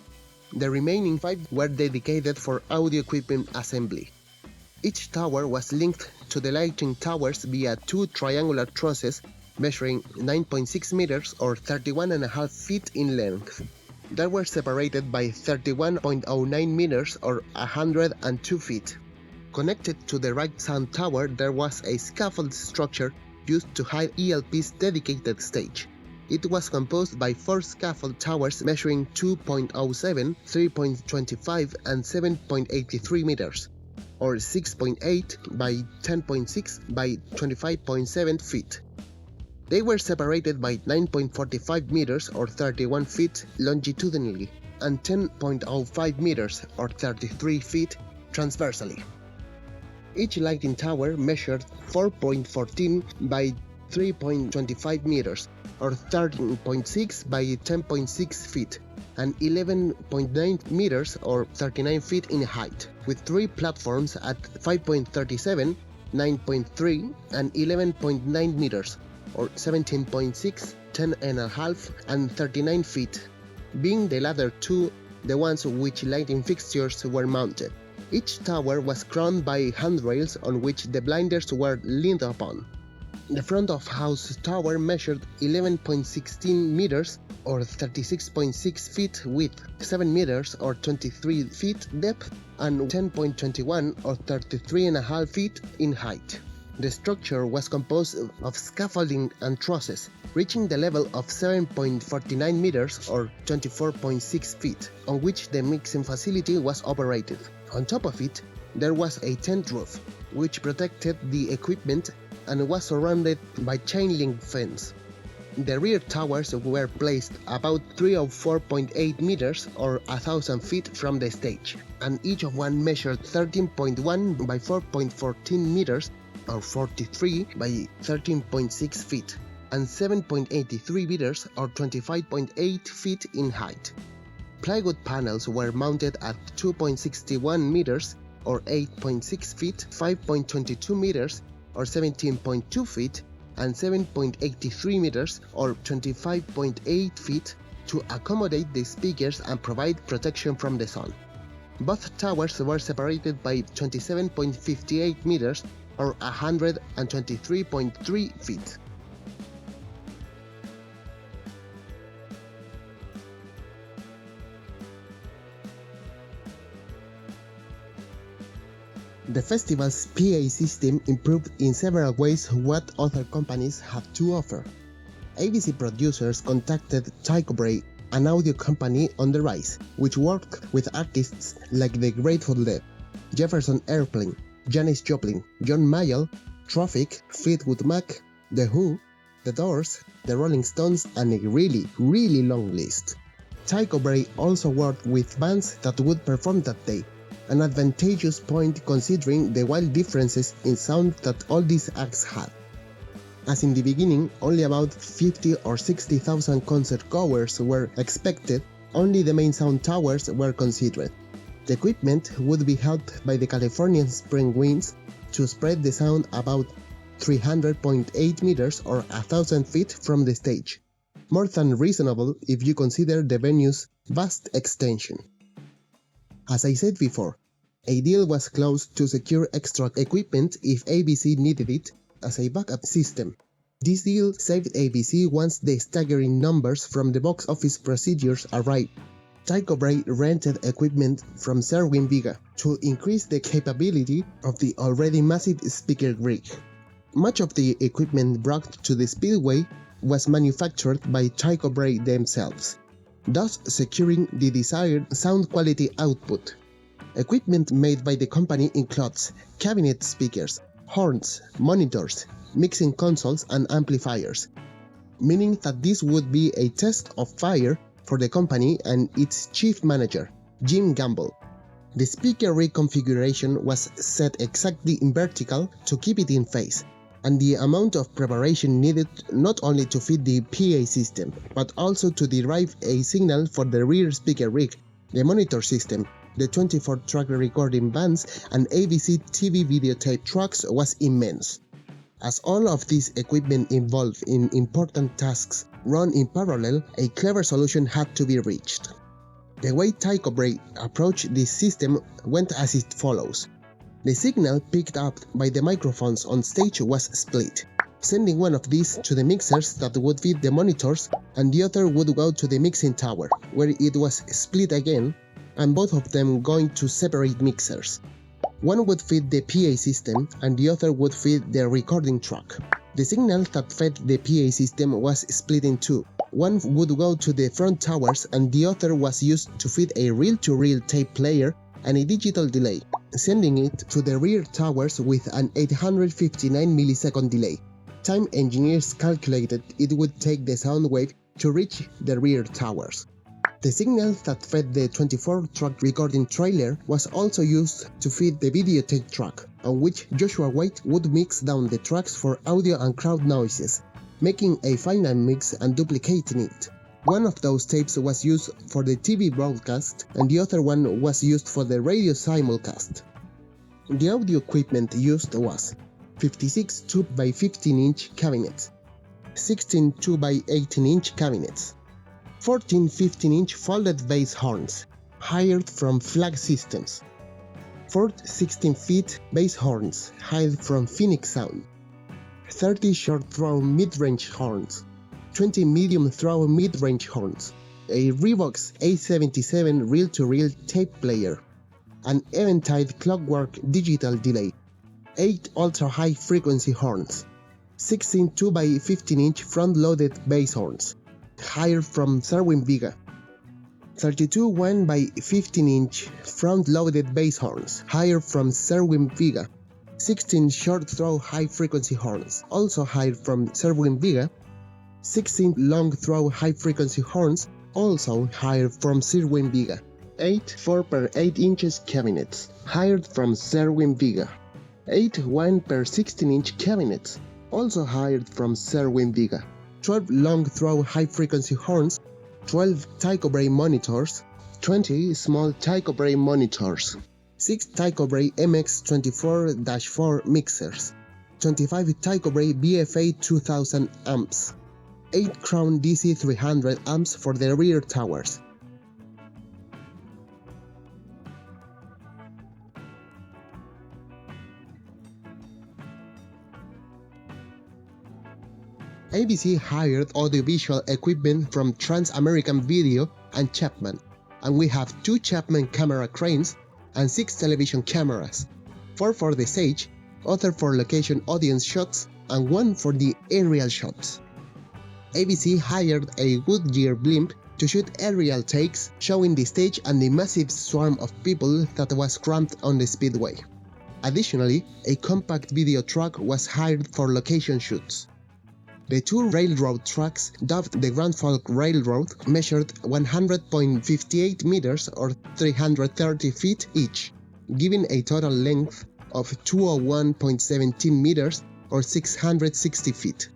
The remaining 5 were dedicated for audio equipment assembly. Each tower was linked to the lighting towers via 2 triangular trusses measuring 9.6 meters or 31.5 feet in length. They were separated by 31.09 meters or 102 feet. Connected to the right sound tower, there was a scaffold structure used to hide ELP's dedicated stage. It was composed by 4 scaffold towers measuring 2.07, 3.25, and 7.83 meters, or 6.8 by 10.6 by 25.7 feet. They were separated by 9.45 meters or 31 feet longitudinally and 10.05 meters or 33 feet transversally. Each lighting tower measured 4.14 by 3.25 meters or 13.6 by 10.6 feet and 11.9 meters or 39 feet in height, with 3 platforms at 5.37, 9.3 and 11.9 meters or 17.6, 10.5 and 39 feet, being the latter 2 the ones which lighting fixtures were mounted. Each tower was crowned by handrails on which the blinders were leaned upon. The front of house tower measured 11.16 meters or 36.6 feet width, 7 meters or 23 feet depth, and 10.21 or 33.5 feet in height. The structure was composed of scaffolding and trusses, reaching the level of 7.49 meters or 24.6 feet, on which the mixing facility was operated. On top of it, there was a tent roof, which protected the equipment and was surrounded by chain link fence. The rear towers were placed about 304.8 meters or 1,000 feet from the stage, and each of one measured 13.1 by 4.14 meters or 43 by 13.6 feet, and 7.83 meters or 25.8 feet in height. Plywood panels were mounted at 2.61 meters or 8.6 feet, 5.22 meters or 17.2 feet, and 7.83 meters or 25.8 feet to accommodate the speakers and provide protection from the sun. Both towers were separated by 27.58 meters or 123.3 feet. The festival's PA system improved in several ways what other companies have to offer. ABC producers contacted Tycho Brahe, an audio company on the rise, which worked with artists like the Grateful Dead, Jefferson Airplane, Janis Joplin, John Mayall, Traffic, Fleetwood Mac, The Who, The Doors, The Rolling Stones, and a really long list. Tycho Brahe also worked with bands that would perform that day, an advantageous point considering the wild differences in sound that all these acts had. As in the beginning only about 50 or 60,000 concert goers were expected, only the main sound towers were considered. The equipment would be helped by the Californian spring winds to spread the sound about 300.8 meters or 1,000 feet from the stage, more than reasonable if you consider the venue's vast extension. As I said before, a deal was closed to secure extra equipment if ABC needed it as a backup system. This deal saved ABC once the staggering numbers from the box office procedures arrived. Tycho Brahe rented equipment from Serwin Viga to increase the capability of the already massive speaker rig. Much of the equipment brought to the Speedway was manufactured by Tycho Brahe themselves, thus securing the desired sound quality output. Equipment made by the company includes cabinet speakers, horns, monitors, mixing consoles, and amplifiers, meaning that this would be a test of fire for the company and its chief manager, Jim Gamble. The speaker rig configuration was set exactly in vertical to keep it in phase, and the amount of preparation needed not only to fit the PA system, but also to derive a signal for the rear speaker rig, the monitor system, the 24-track recording bands, and ABC TV videotape tracks was immense. As all of this equipment involved in important tasks run in parallel, a clever solution had to be reached. The way Tycho Brahe approached this system went as it follows. The signal picked up by the microphones on stage was split, sending one of these to the mixers that would feed the monitors, and the other would go to the mixing tower, where it was split again, and both of them going to separate mixers. One would feed the PA system and the other would feed the recording track. The signal that fed the PA system was split in two. One would go to the front towers and the other was used to feed a reel-to-reel tape player and a digital delay, sending it to the rear towers with an 859 millisecond delay. Time engineers calculated it would take the sound wave to reach the rear towers. The signal that fed the 24-track recording trailer was also used to feed the videotape track, on which Joshua White would mix down the tracks for audio and crowd noises, making a final mix and duplicating it. One of those tapes was used for the TV broadcast and the other one was used for the radio simulcast. The audio equipment used was 56 2x15-inch cabinets, 16 2x18-inch cabinets, 14 15-inch folded bass horns, hired from Flag Systems, 4 16-feet bass horns, hired from Phoenix Sound, 30 short-throw mid-range horns, 20 medium-throw mid-range horns, a Revox A77 reel-to-reel tape player, an Eventide Clockwork digital delay, 8 ultra-high frequency horns, 16 2x15-inch front-loaded bass horns, hired from Serwin Viga, 32 1x15-inch front-loaded bass horns, hired from Serwin Viga, 16 short-throw high-frequency horns, also hired from Serwin Viga, 16 long-throw high-frequency horns, also hired from Serwin Viga, 8 4x8 inches cabinets, hired from Serwin Viga, 8 1x16-inch cabinets, also hired from Serwin Viga, 12 long-throw high-frequency horns, 12 Tycho Brahe monitors, 20 small Tycho Brahe monitors, 6 Tycho Brahe MX24-4 mixers, 25 Tycho Brahe BFA 2000 amps, 8 Crown DC 300 amps for the rear towers. ABC hired audiovisual equipment from Trans-American Video and Chapman, and we have 2 Chapman camera cranes and 6 television cameras. 4 for the stage, other for location audience shots, and 1 for the aerial shots. ABC hired a Goodyear blimp to shoot aerial takes showing the stage and the massive swarm of people that was cramped on the speedway. Additionally, a compact video truck was hired for location shoots. The 2 railroad tracks, dubbed the Grand Folk Railroad, measured 100.58 meters or 330 feet each, giving a total length of 201.17 meters or 660 feet.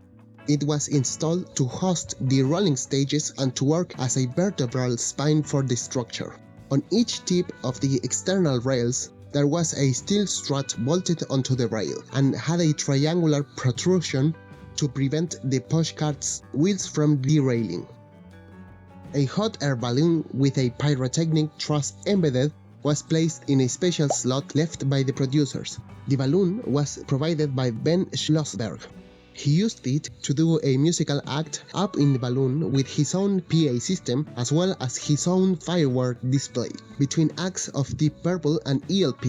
It was installed to host the rolling stages and to work as a vertebral spine for the structure. On each tip of the external rails, there was a steel strut bolted onto the rail and had a triangular protrusion to prevent the pushcart's wheels from derailing. A hot air balloon with a pyrotechnic truss embedded was placed in a special slot left by the producers. The balloon was provided by Ben Schlossberg. He used it to do a musical act up in the balloon with his own PA system as well as his own firework display between acts of Deep Purple and ELP.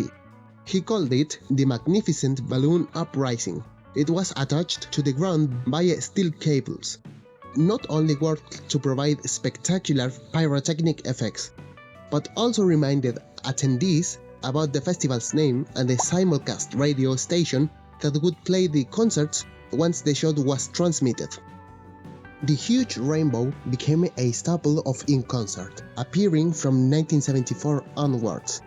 He called it the Magnificent Balloon Uprising. It was attached to the ground via steel cables. Not only worked to provide spectacular pyrotechnic effects, but also reminded attendees about the festival's name and the simulcast radio station that would play the concerts once the show was transmitted. The huge rainbow became a staple of In Concert, appearing from 1974 onwards.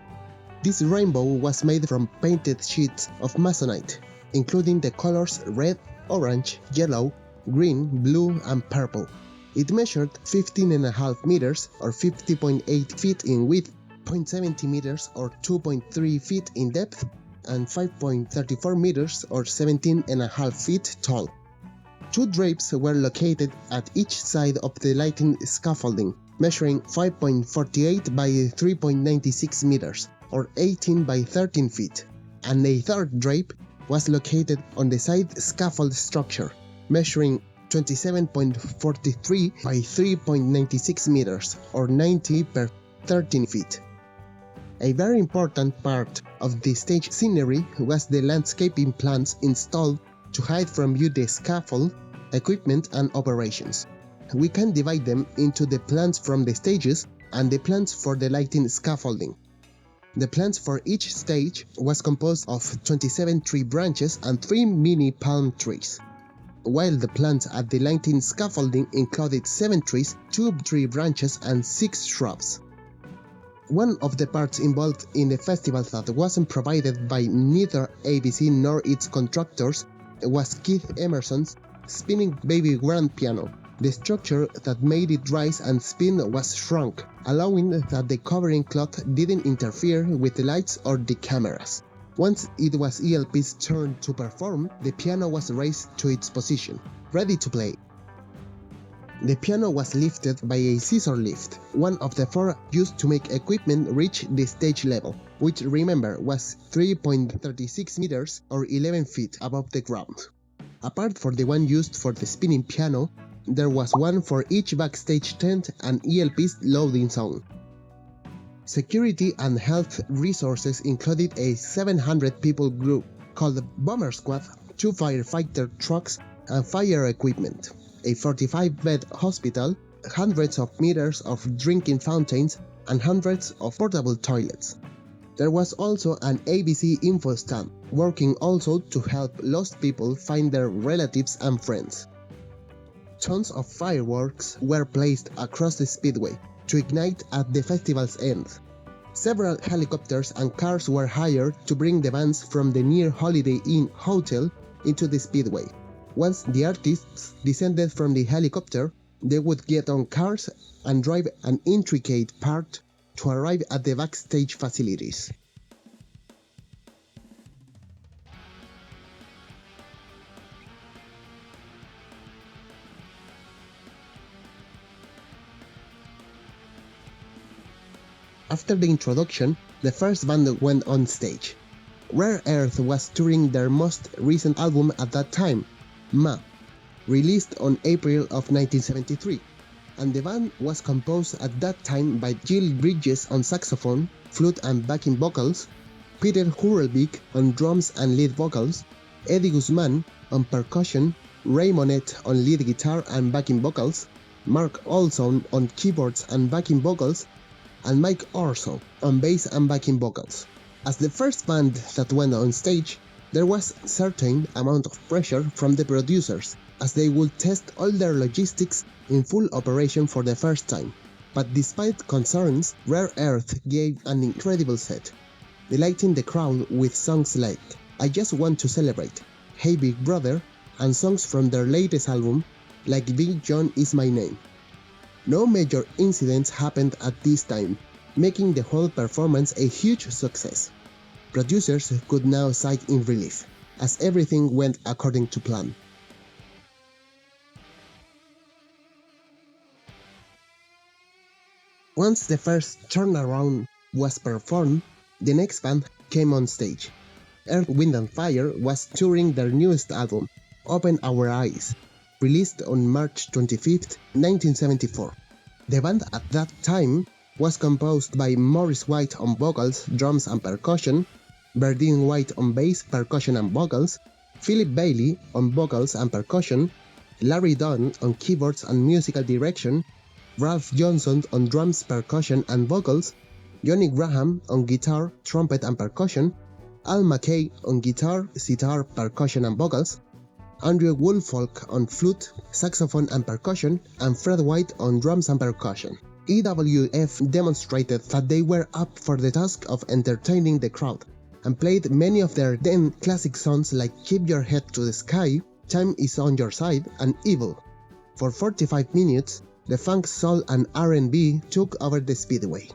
This rainbow was made from painted sheets of masonite, including the colors red, orange, yellow, green, blue, and purple. It measured 15.5 meters or 50.8 feet in width, 0.70 meters or 2.3 feet in depth, and 5.34 meters or 17.5 feet tall. 2 drapes were located at each side of the lighting scaffolding, measuring 5.48 by 3.96 meters or 18 by 13 feet, and a 3rd drape was located on the side scaffold structure, measuring 27.43 by 3.96 meters or 90 per 13 feet. A very important part of the stage scenery was the landscaping plants installed to hide from view the scaffold, equipment, and operations. We can divide them into the plants from the stages and the plants for the lighting scaffolding. The plants for each stage was composed of 27 tree branches and 3 mini palm trees, while the plants at the lighting scaffolding included 7 trees, 2 tree branches, and 6 shrubs. One of the parts involved in the festival that wasn't provided by neither ABC nor its contractors was Keith Emerson's spinning baby grand piano. The structure that made it rise and spin was shrunk, allowing that the covering cloth didn't interfere with the lights or the cameras. Once it was ELP's turn to perform, the piano was raised to its position, ready to play. The piano was lifted by a scissor lift, one of the 4 used to make equipment reach the stage level, which remember was 3.36 meters or 11 feet above the ground. Apart from the one used for the spinning piano, there was one for each backstage tent and ELP's loading zone. Security and health resources included a 700 people group called the Bomber Squad, 2 firefighter trucks, and fire equipment, a 45-bed hospital, hundreds of meters of drinking fountains, and hundreds of portable toilets. There was also an ABC info stand, working also to help lost people find their relatives and friends. Tons of fireworks were placed across the speedway to ignite at the festival's end. Several helicopters and cars were hired to bring the bands from the near Holiday Inn hotel into the speedway. Once the artists descended from the helicopter, they would get on cars and drive an intricate path to arrive at the backstage facilities. After the introduction, the first band went on stage. Rare Earth was touring their most recent album at that time, Ma, released on April of 1973, and the band was composed at that time by Jill Bridges on saxophone, flute and backing vocals, Peter Hurlbeck on drums and lead vocals, Eddie Guzman on percussion, Ray Monette on lead guitar and backing vocals, Mark Olson on keyboards and backing vocals, and Mike Orso on bass and backing vocals. As the first band that went on stage, there was a certain amount of pressure from the producers, as they would test all their logistics in full operation for the first time. But despite concerns, Rare Earth gave an incredible set, delighting the crowd with songs like I Just Want to Celebrate, Hey Big Brother, and songs from their latest album like Big John Is My Name. No major incidents happened at this time, making the whole performance a huge success. Producers could now sigh in relief, as everything went according to plan. Once the first turnaround was performed, the next band came on stage. Earth, Wind & Fire was touring their newest album, Open Our Eyes, released on March 25, 1974. The band at that time was composed by Maurice White on vocals, drums and percussion, Berdine White on bass, percussion and vocals, Philip Bailey on vocals and percussion, Larry Dunn on keyboards and musical direction, Ralph Johnson on drums, percussion and vocals, Johnny Graham on guitar, trumpet and percussion, Al McKay on guitar, sitar, percussion and vocals, Andrew Woolfolk on flute, saxophone and percussion, and Fred White on drums and percussion. EWF demonstrated that they were up for the task of entertaining the crowd, and played many of their then classic songs like Keep Your Head to the Sky, Time Is on Your Side, and Evil. For 45 minutes, the funk, soul and R&B took over the Speedway.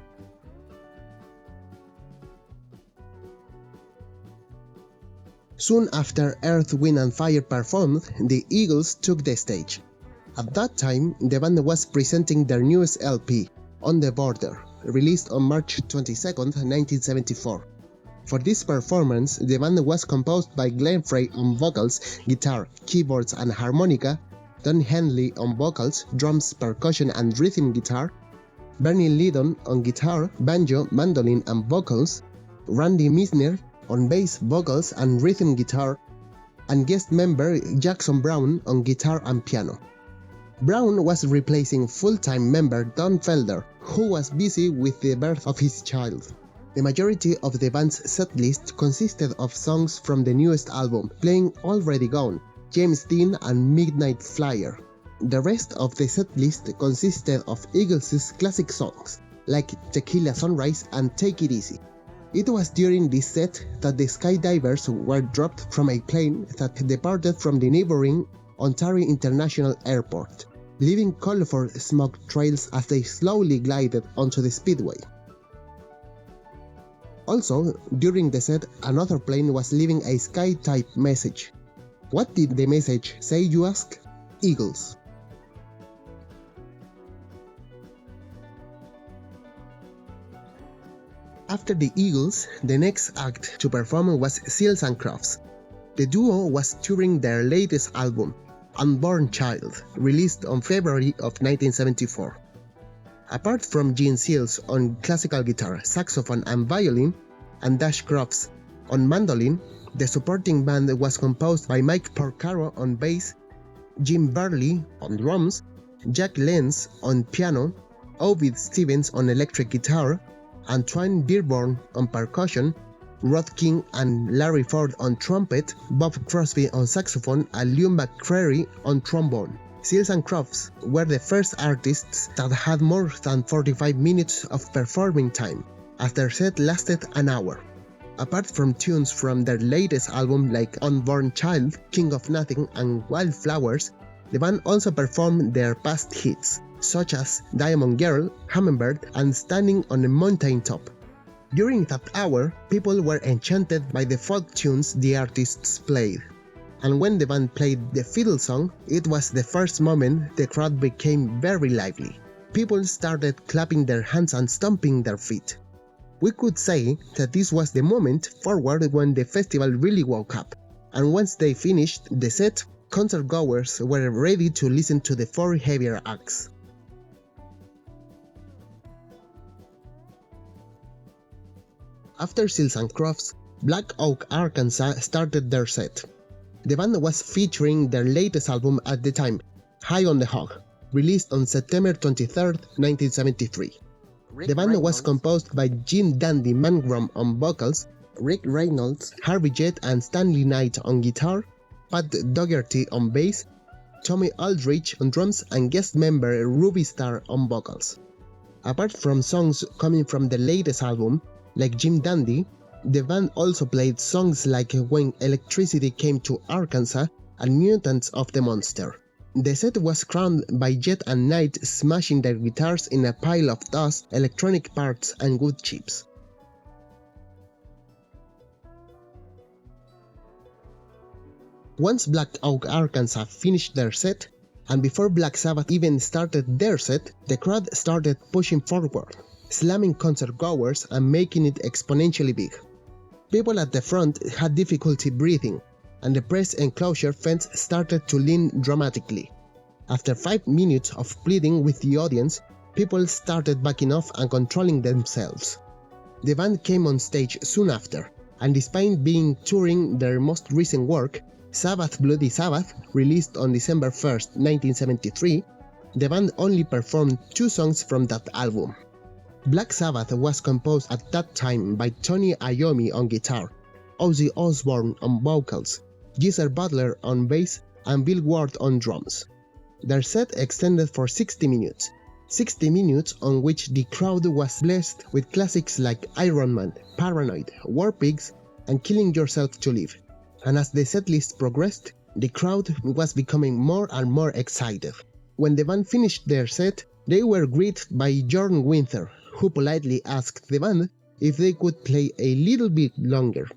Soon after Earth, Wind & Fire performed, the Eagles took the stage. At that time, the band was presenting their newest LP, On the Border, released on March 22, 1974. For this performance, the band was composed by Glenn Frey on vocals, guitar, keyboards and harmonica, Don Henley on vocals, drums, percussion and rhythm guitar, Bernie Lydon on guitar, banjo, mandolin and vocals, Randy Meisner on bass, vocals and rhythm guitar, and guest member Jackson Brown on guitar and piano. Brown was replacing full-time member Don Felder, who was busy with the birth of his child. The majority of the band's setlist consisted of songs from the newest album, Playing Already Gone, James Dean and Midnight Flyer. The rest of the setlist consisted of Eagles' classic songs, like Tequila Sunrise and Take It Easy. It was during this set that the skydivers were dropped from a plane that departed from the neighboring Ontario International Airport, leaving colorful smoke trails as they slowly glided onto the speedway. Also, during the set, another plane was leaving a sky-type message. What did the message say, you ask? Eagles. After the Eagles, the next act to perform was Seals and Crofts. The duo was touring their latest album, Unborn Child, released on February of 1974. Apart from Gene Seals on classical guitar, saxophone and violin, and Dash Crofts on mandolin, the supporting band was composed by Mike Porcaro on bass, Jim Burley on drums, Jack Lenz on piano, Ovid Stevens on electric guitar, Antoine Dearborn on percussion, Rod King and Larry Ford on trumpet, Bob Crosby on saxophone, and Lew McCreary on trombone. Seals and Crofts were the first artists that had more than 45 minutes of performing time, as their set lasted an hour. Apart from tunes from their latest album like Unborn Child, King of Nothing and Wildflowers, the band also performed their past hits, such as Diamond Girl, Hummingbird, and Standing on a Mountain Top. During that hour, people were enchanted by the folk tunes the artists played. And when the band played the fiddle song, it was the first moment the crowd became very lively. People started clapping their hands and stomping their feet. We could say that this was the moment forward when the festival really woke up, and once they finished the set, concert goers were ready to listen to the four heavier acts. After Seals and Crofts, Black Oak, Arkansas started their set. The band was featuring their latest album at the time, High on the Hog, released on September 23, 1973. The band was composed by Jim "Dandy" Mangrum on vocals, Rick Reynolds, Harvey Jett and Stanley Knight on guitar, Pat Dougherty on bass, Tommy Aldrich on drums and guest member Ruby Starr on vocals. Apart from songs coming from the latest album, like Jim "Dandy", the band also played songs like When Electricity Came to Arkansas and Mutants of the Monster. The set was crowned by Jett and Knight smashing their guitars in a pile of dust, electronic parts and wood chips. Once Black Oak, Arkansas finished their set, and before Black Sabbath even started their set, the crowd started pushing forward, slamming concert goers and making it exponentially big. People at the front had difficulty breathing, and the press enclosure fence started to lean dramatically. After 5 minutes of pleading with the audience, people started backing off and controlling themselves. The band came on stage soon after, and despite being touring their most recent work, Sabbath Bloody Sabbath, released on December 1, 1973, the band only performed 2 songs from that album. Black Sabbath was composed at that time by Tony Iommi on guitar, Ozzy Osbourne on vocals, Geezer Butler on bass, and Bill Ward on drums. Their set extended for 60 minutes. 60 minutes on which the crowd was blessed with classics like Iron Man, Paranoid, War Pigs, and Killing Yourself to Live. And as the setlist progressed, the crowd was becoming more and more excited. When the band finished their set, they were greeted by Jordan Winther, who politely asked the band if they could play a little bit longer.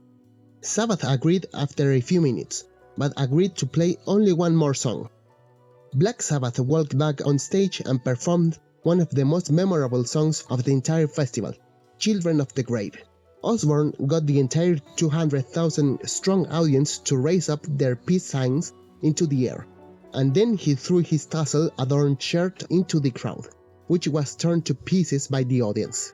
Sabbath agreed after a few minutes, but agreed to play only one more song. Black Sabbath walked back on stage and performed one of the most memorable songs of the entire festival, Children of the Grave. Osbourne got the entire 200,000-strong audience to raise up their peace signs into the air, and then he threw his tassel-adorned shirt into the crowd, which was torn to pieces by the audience.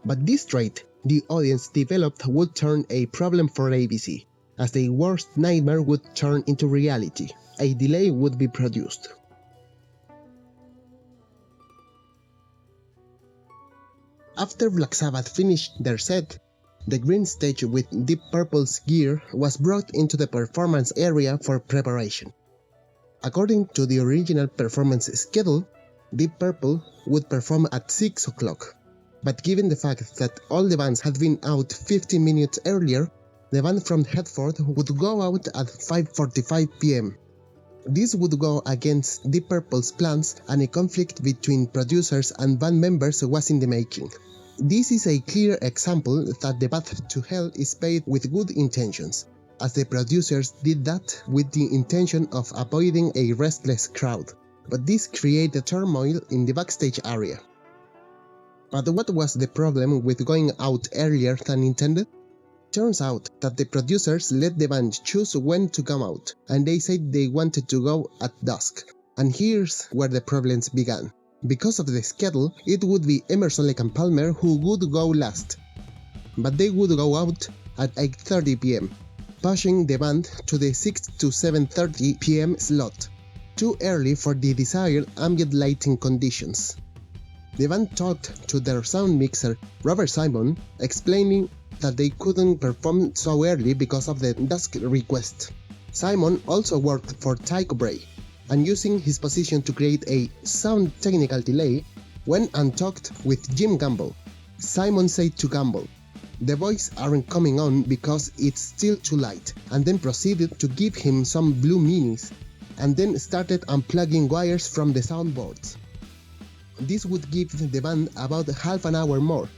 But this trait the audience developed would turn a problem for ABC, as the worst nightmare would turn into reality. A delay would be produced. After Black Sabbath finished their set, the green stage with Deep Purple's gear was brought into the performance area for preparation. According to the original performance schedule, Deep Purple would perform at 6 o'clock, but given the fact that all the bands had been out 15 minutes earlier, the band from Hertford would go out at 5:45 p.m. This would go against Deep Purple's plans, and a conflict between producers and band members was in the making. This is a clear example that the path to hell is paved with good intentions, as the producers did that with the intention of avoiding a restless crowd, but this created turmoil in the backstage area. But what was the problem with going out earlier than intended? Turns out that the producers let the band choose when to come out, and they said they wanted to go at dusk. And here's where the problems began. Because of the schedule, it would be Emerson and Palmer who would go last, but they would go out at 8:30 p.m., pushing the band to the 6 to 7:30 p.m. slot, too early for the desired ambient lighting conditions. The band talked to their sound mixer, Robert Simon, explaining that they couldn't perform so early because of the dusk request. Simon also worked for Tycho Brahe, and using his position to create a sound technical delay, went and talked with Jim Gamble. Simon said to Gamble, "The boys aren't coming on because it's still too light," and then proceeded to give him some blue minis, and then started unplugging wires from the soundboards. This would give the band about half an hour more,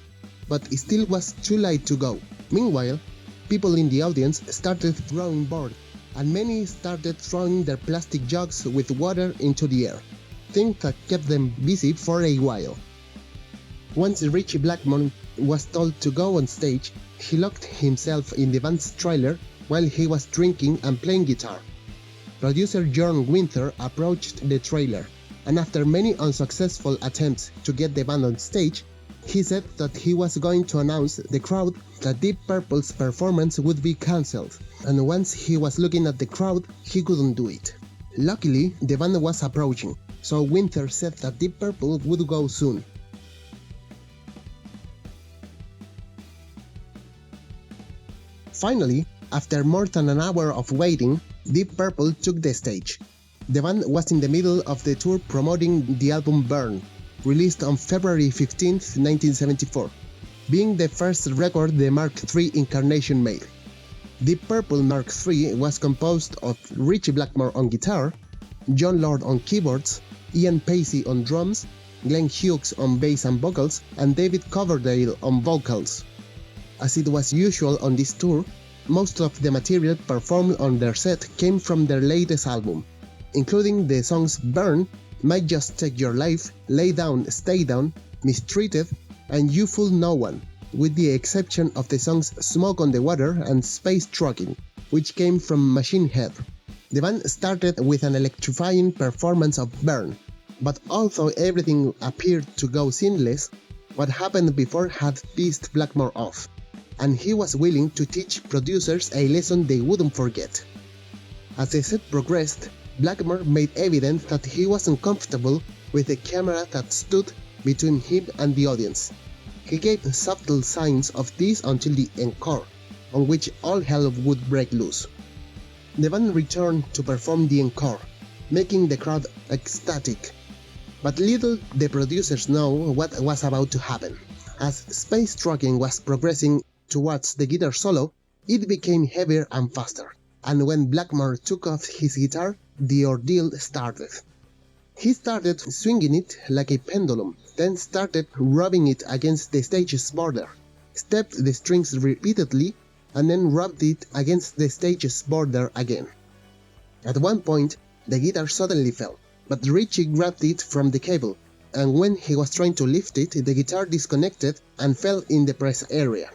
but it still was too late to go. Meanwhile, people in the audience started growing bored, and many started throwing their plastic jugs with water into the air, things that kept them busy for a while. Once Richie Blackmore was told to go on stage, he locked himself in the band's trailer while he was drinking and playing guitar. Producer John Winther approached the trailer, and after many unsuccessful attempts to get the band on stage, He said that he was going to announce the crowd that Deep Purple's performance would be cancelled, and once he was looking at the crowd, he couldn't do it. Luckily, the band was approaching, so Winter said that Deep Purple would go soon. Finally, after more than an hour of waiting, Deep Purple took the stage. The band was in the middle of the tour promoting the album Burn, released on February 15, 1974, being the first record the Mark III incarnation made. Deep Purple Mark III was composed of Ritchie Blackmore on guitar, John Lord on keyboards, Ian Pacey on drums, Glenn Hughes on bass and vocals, and David Coverdale on vocals. As it was usual on this tour, most of the material performed on their set came from their latest album, including the songs Burn, Might Just Take Your Life, Lay Down, Stay Down, Mistreated, and You Fool No One, with the exception of the songs Smoke on the Water and Space Trucking, which came from Machine Head. The band started with an electrifying performance of Burn, but although everything appeared to go seamless, what happened before had pissed Blackmore off, and he was willing to teach producers a lesson they wouldn't forget. As the set progressed, Blackmore made evident that he wasn't comfortable with the camera that stood between him and the audience. He gave subtle signs of this until the encore, on which all hell would break loose. The band returned to perform the encore, making the crowd ecstatic. But little the producers know what was about to happen. As Space Trucking was progressing towards the guitar solo, it became heavier and faster, and when Blackmore took off his guitar, the ordeal started. He started swinging it like a pendulum, then started rubbing it against the stage's border, stepped the strings repeatedly, and then rubbed it against the stage's border again. At one point, the guitar suddenly fell, but Ritchie grabbed it from the cable, and when he was trying to lift it, the guitar disconnected and fell in the press area.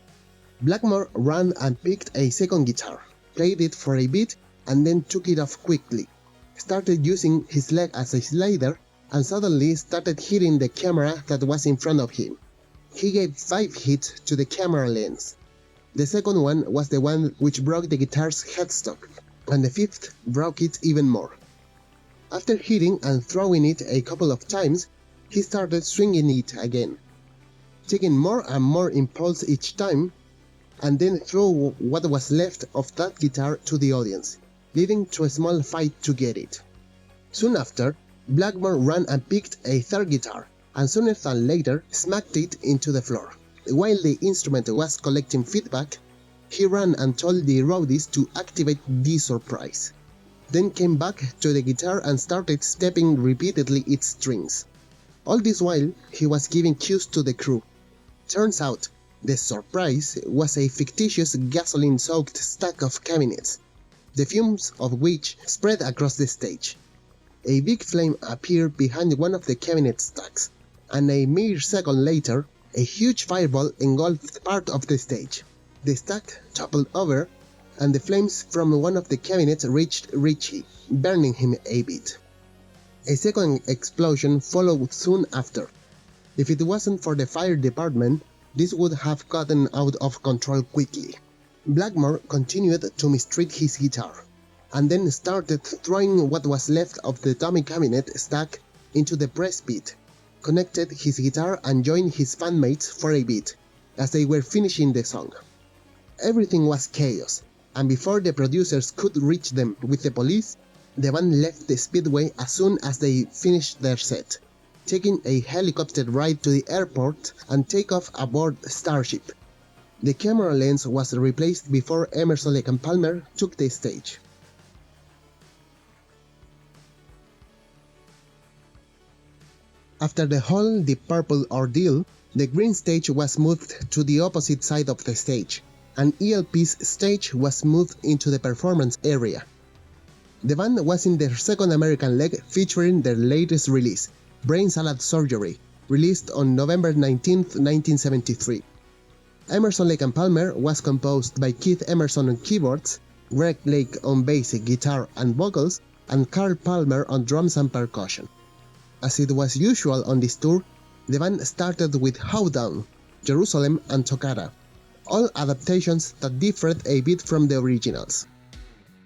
Blackmore ran and picked a second guitar, played it for a bit, and then took it off quickly, started using his leg as a slider, and suddenly started hitting the camera that was in front of him. He gave 5 hits to the camera lens. The second one was the one which broke the guitar's headstock, and the 5th broke it even more. After hitting and throwing it a couple of times, he started swinging it again, taking more and more impulse each time, and then threw what was left of that guitar to the audience, leading to a small fight to get it. Soon after, Blackmore ran and picked a third guitar, and sooner than later smacked it into the floor. While the instrument was collecting feedback, he ran and told the roadies to activate the surprise, then came back to the guitar and started stepping repeatedly its strings. All this while, he was giving cues to the crew. Turns out, the surprise was a fictitious gasoline-soaked stack of cabinets, the fumes of which spread across the stage. A big flame appeared behind one of the cabinet stacks, and a mere second later, a huge fireball engulfed part of the stage. The stack toppled over, and the flames from one of the cabinets reached Ritchie, burning him a bit. A second explosion followed soon after. If it wasn't for the fire department, this would have gotten out of control quickly. Blackmore continued to mistreat his guitar, and then started throwing what was left of the dummy cabinet stack into the press pit, connected his guitar and joined his bandmates for a bit, as they were finishing the song. Everything was chaos, and before the producers could reach them with the police, the band left the speedway as soon as they finished their set, taking a helicopter ride to the airport and take off aboard Starship. The camera lens was replaced before Emerson, Lake and Palmer took the stage. After the whole Deep Purple ordeal, the green stage was moved to the opposite side of the stage, and ELP's stage was moved into the performance area. The band was in their second American leg featuring their latest release, Brain Salad Surgery, released on November 19, 1973. Emerson, Lake and Palmer was composed by Keith Emerson on keyboards, Greg Lake on bass, guitar and vocals, and Carl Palmer on drums and percussion. As it was usual on this tour, The band started with How Down, Jerusalem and Toccata, all adaptations that differed a bit from the originals.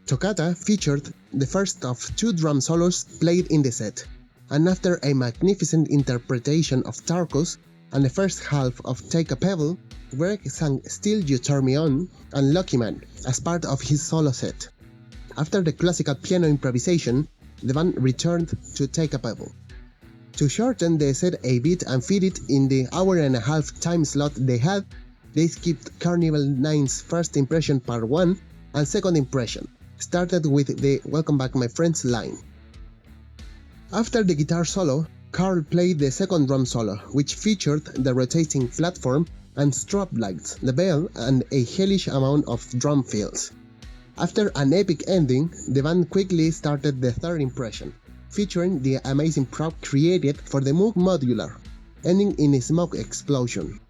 Toccata featured the first of 2 drum solos played in the set, and after a magnificent interpretation of Tarkus and the first half of Take a Pebble, Greg sang Still You Turn Me On and Lucky Man as part of his solo set. After the classical piano improvisation, the band returned to Take a Pebble. To shorten the set a bit and fit it in the hour-and-a-half time slot they had, they skipped Carnival 9's first impression part 1 and second impression, started with the Welcome Back My Friends line. After the guitar solo, Carl played the second drum solo, which featured the rotating platform and strobe lights, the bell, and a hellish amount of drum fills. After an epic ending, the band quickly started the third impression, featuring the amazing prop created for the Moog Modular, ending in a smoke explosion.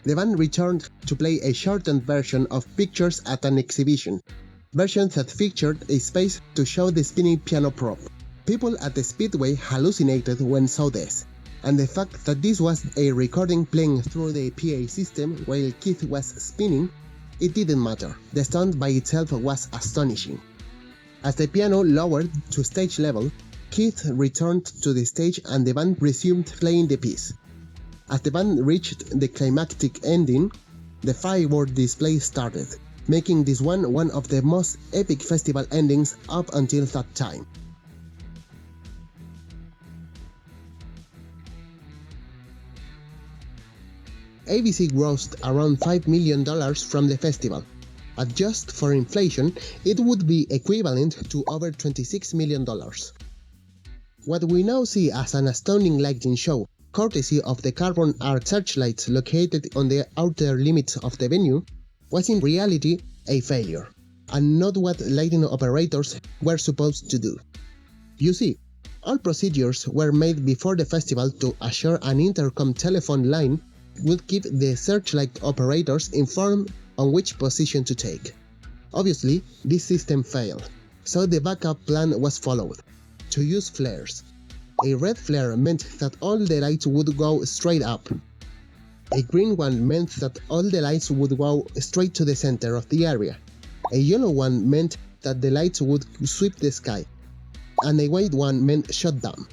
The band returned to play a shortened version of Pictures at an Exhibition, version that featured a space to show the spinning piano prop. People at the Speedway hallucinated when saw this, and the fact that this was a recording playing through the PA system while Keith was spinning, it didn't matter. The stunt by itself was astonishing. As the piano lowered to stage level, Keith returned to the stage and the band resumed playing the piece. As the band reached the climactic ending, the firework display started, making this one of the most epic festival endings up until that time. ABC grossed around $5 million from the festival. Adjusted for inflation, it would be equivalent to over $26 million. What we now see as an astounding lighting show, courtesy of the carbon arc searchlights located on the outer limits of the venue, was in reality a failure, and not what lighting operators were supposed to do. You see, all procedures were made before the festival to assure an intercom telephone line would keep the searchlight operators informed on which position to take. Obviously, this system failed, so the backup plan was followed: to use flares. A red flare meant that all the lights would go straight up. A green one meant that all the lights would go straight to the center of the area. A yellow one meant that the lights would sweep the sky. And a white one meant shutdown.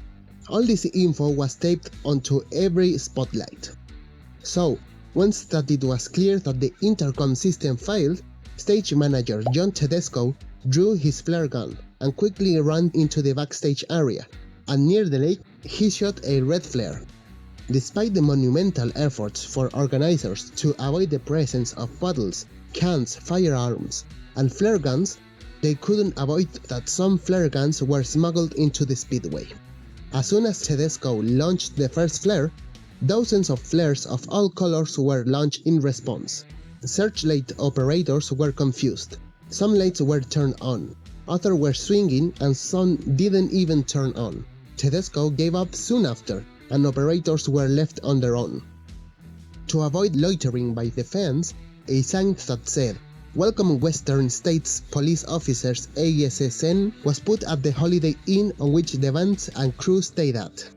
All this info was taped onto every spotlight. So, once that it was clear that the intercom system failed, stage manager John Tedesco drew his flare gun and quickly ran into the backstage area, and near the lake he shot a red flare. Despite the monumental efforts for organizers to avoid the presence of bottles, cans, firearms, and flare guns, they couldn't avoid that some flare guns were smuggled into the speedway. As soon as Tedesco launched the first flare, dozens of flares of all colors were launched in response. Searchlight operators were confused. Some lights were turned on, others were swinging, and some didn't even turn on. Tedesco gave up soon after, and operators were left on their own. To avoid loitering by the fans, a sign that said, "Welcome Western States Police Officers ASSN" was put at the Holiday Inn on which the bands and crew stayed at.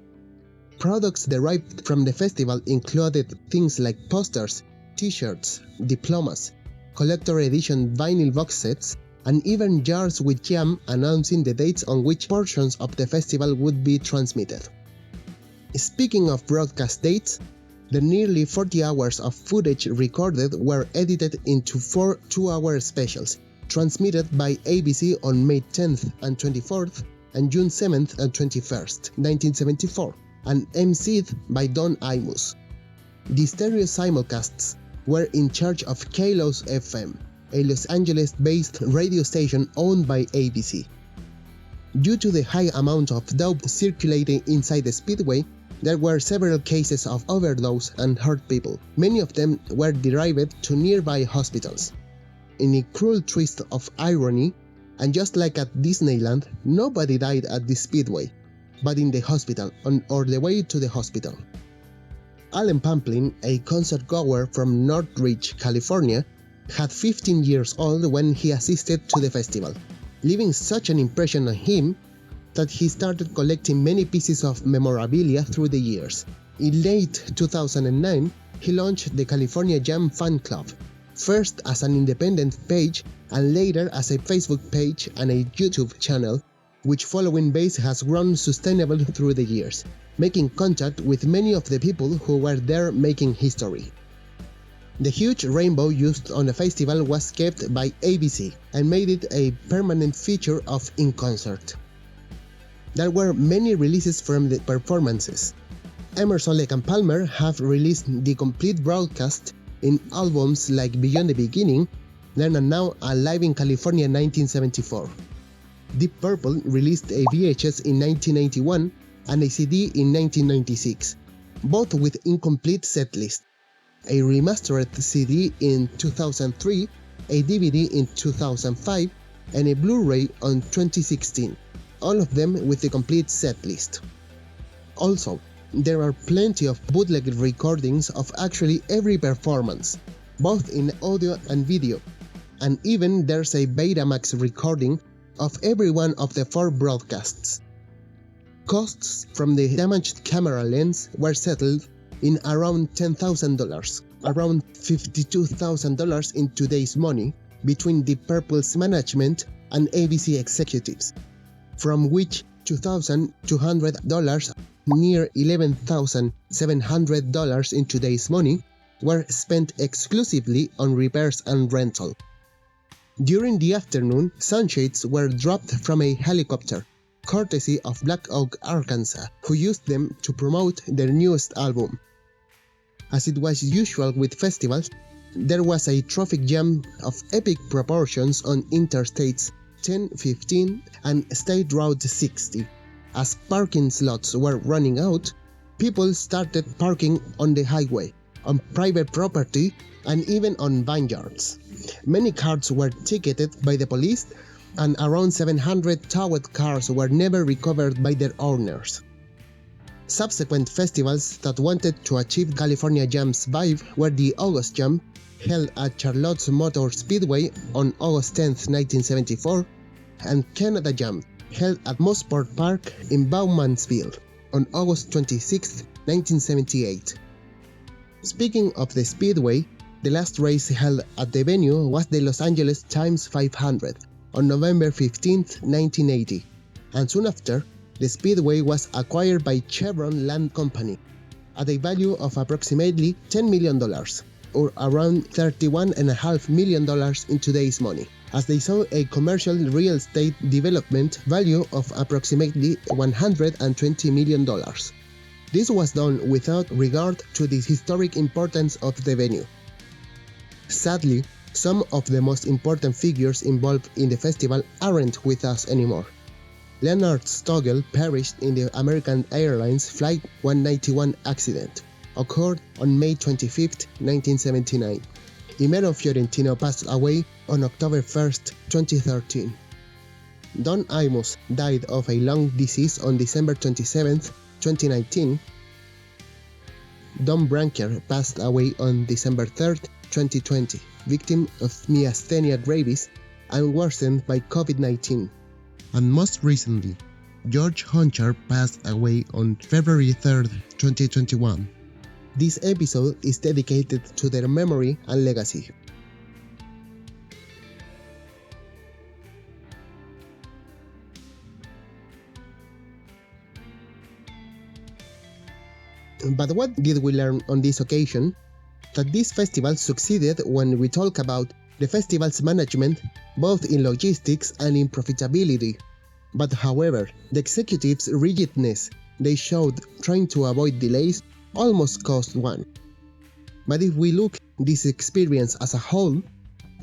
Products derived from the festival included things like posters, t-shirts, diplomas, collector edition vinyl box sets, and even jars with jam announcing the dates on which portions of the festival would be transmitted. Speaking of broadcast dates, the nearly 40 hours of footage recorded were edited into 4 two-hour specials, transmitted by ABC on May 10th and 24th and June 7th and 21st, 1974, and emceed by Don Imus. The stereo simulcasts were in charge of Kalos FM, a Los Angeles-based radio station owned by ABC. Due to the high amount of dope circulating inside the speedway, there were several cases of overdose and hurt people. Many of them were derived to nearby hospitals. In a cruel twist of irony, and just like at Disneyland, nobody died at the speedway, but in the hospital or the way to the hospital. Allen Pamplin, a concert goer from Northridge, California, had 15 years old when he assisted to the festival, leaving such an impression on him that he started collecting many pieces of memorabilia through the years, In late 2009, he launched the California Jam Fan Club, first as an independent page and later as a Facebook page and a YouTube channel, which following base has grown sustainable through the years, making contact with many of the people who were there making history. The huge rainbow used on the festival was kept by ABC and made it a permanent feature of In Concert. There were many releases from the performances. Emerson and Palmer have released the complete broadcast in albums like Beyond the Beginning, Then and Now, and Live in California 1974. Deep Purple released a VHS in 1981 and a CD in 1996, both with incomplete setlist. A remastered CD in 2003, a DVD in 2005, and a Blu-ray on 2016, all of them with a complete setlist. Also, there are plenty of bootleg recordings of actually every performance, both in audio and video, and even there's a Betamax recording of every one of the 4 broadcasts. Costs from the damaged camera lens were settled in around $10,000, around $52,000 in today's money, between Deep Purple's management and ABC executives, from which $2,200, near $11,700 in today's money, were spent exclusively on repairs and rental. During the afternoon, sunshades were dropped from a helicopter, courtesy of Black Oak, Arkansas, who used them to promote their newest album. As it was usual with festivals, there was a traffic jam of epic proportions on Interstates 10, 15, and State Route 60. As parking slots were running out, people started parking on the highway, on private property, and even on vineyards. Many cars were ticketed by the police, and around 700 towed cars were never recovered by their owners. Subsequent festivals that wanted to achieve California Jam's vibe were the August Jam, held at Charlotte's Motor Speedway on August 10, 1974, and Canada Jam, held at Mosport Park in Bowmansville on August 26, 1978. Speaking of the Speedway, the last race held at the venue was the Los Angeles Times 500 on November 15, 1980, and soon after, the Speedway was acquired by Chevron Land Company at a value of approximately $10 million, or around $31.5 million in today's money, as they saw a commercial real estate development value of approximately $120 million. This was done without regard to the historic importance of the venue. Sadly, some of the most important figures involved in the festival aren't with us anymore. Leonard Stogel perished in the American Airlines Flight 191 accident, occurred on May 25, 1979. Imero Fiorentino passed away on October 1, 2013. Don Imus died of a lung disease on December 27, 2019. Don Branker passed away on December 3, 2020, victim of myasthenia gravis and worsened by COVID-19. And most recently, George Honchar passed away on February 3, 2021. This episode is dedicated to their memory and legacy. But what did we learn on this occasion? That this festival succeeded when we talk about the festival's management, both in logistics and in profitability. But however, the executives' rigidness they showed trying to avoid delays almost cost one. But if we look this experience as a whole,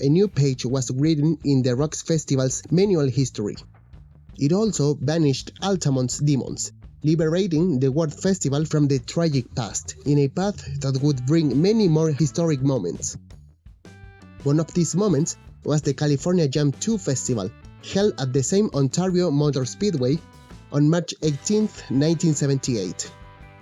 a new page was written in the Rocks Festival's manual history. It also banished Altamont's demons, liberating the World Festival from the tragic past in a path that would bring many more historic moments. One of these moments was the California Jam 2 Festival, held at the same Ontario Motor Speedway on March 18, 1978.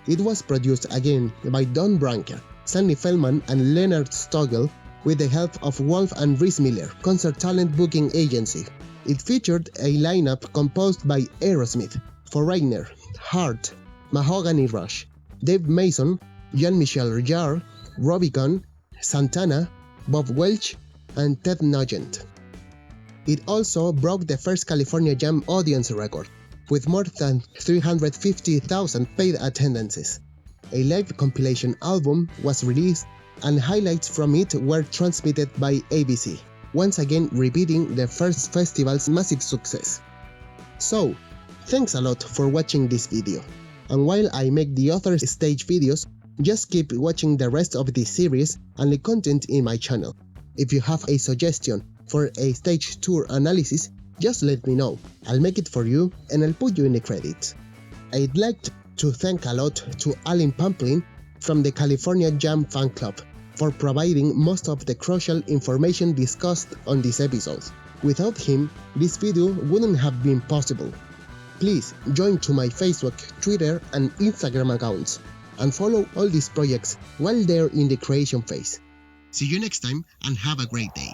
It was produced again by Don Branker, Stanley Feldman, and Leonard Stogel with the help of Wolf and Rhys Miller, concert talent booking agency. It featured a lineup composed by Aerosmith, Foreigner, Heart, Mahogany Rush, Dave Mason, Jean-Michel Jarre, Robbie Gunn, Santana, Bob Welch, and Ted Nugent. It also broke the first California Jam audience record, with more than 350,000 paid attendances. A live compilation album was released, and highlights from it were transmitted by ABC, once again repeating the first festival's massive success. So, thanks a lot for watching this video, and while I make the other stage videos, just keep watching the rest of this series and the content in my channel. If you have a suggestion for a stage tour analysis, just let me know. I'll make it for you and I'll put you in the credits. I'd like to thank a lot to Allen Pamplin from the California Jam Fan Club for providing most of the crucial information discussed on this episode. Without him, this video wouldn't have been possible. Please join to my Facebook, Twitter, and Instagram accounts, and follow all these projects while they're in the creation phase. See you next time and have a great day.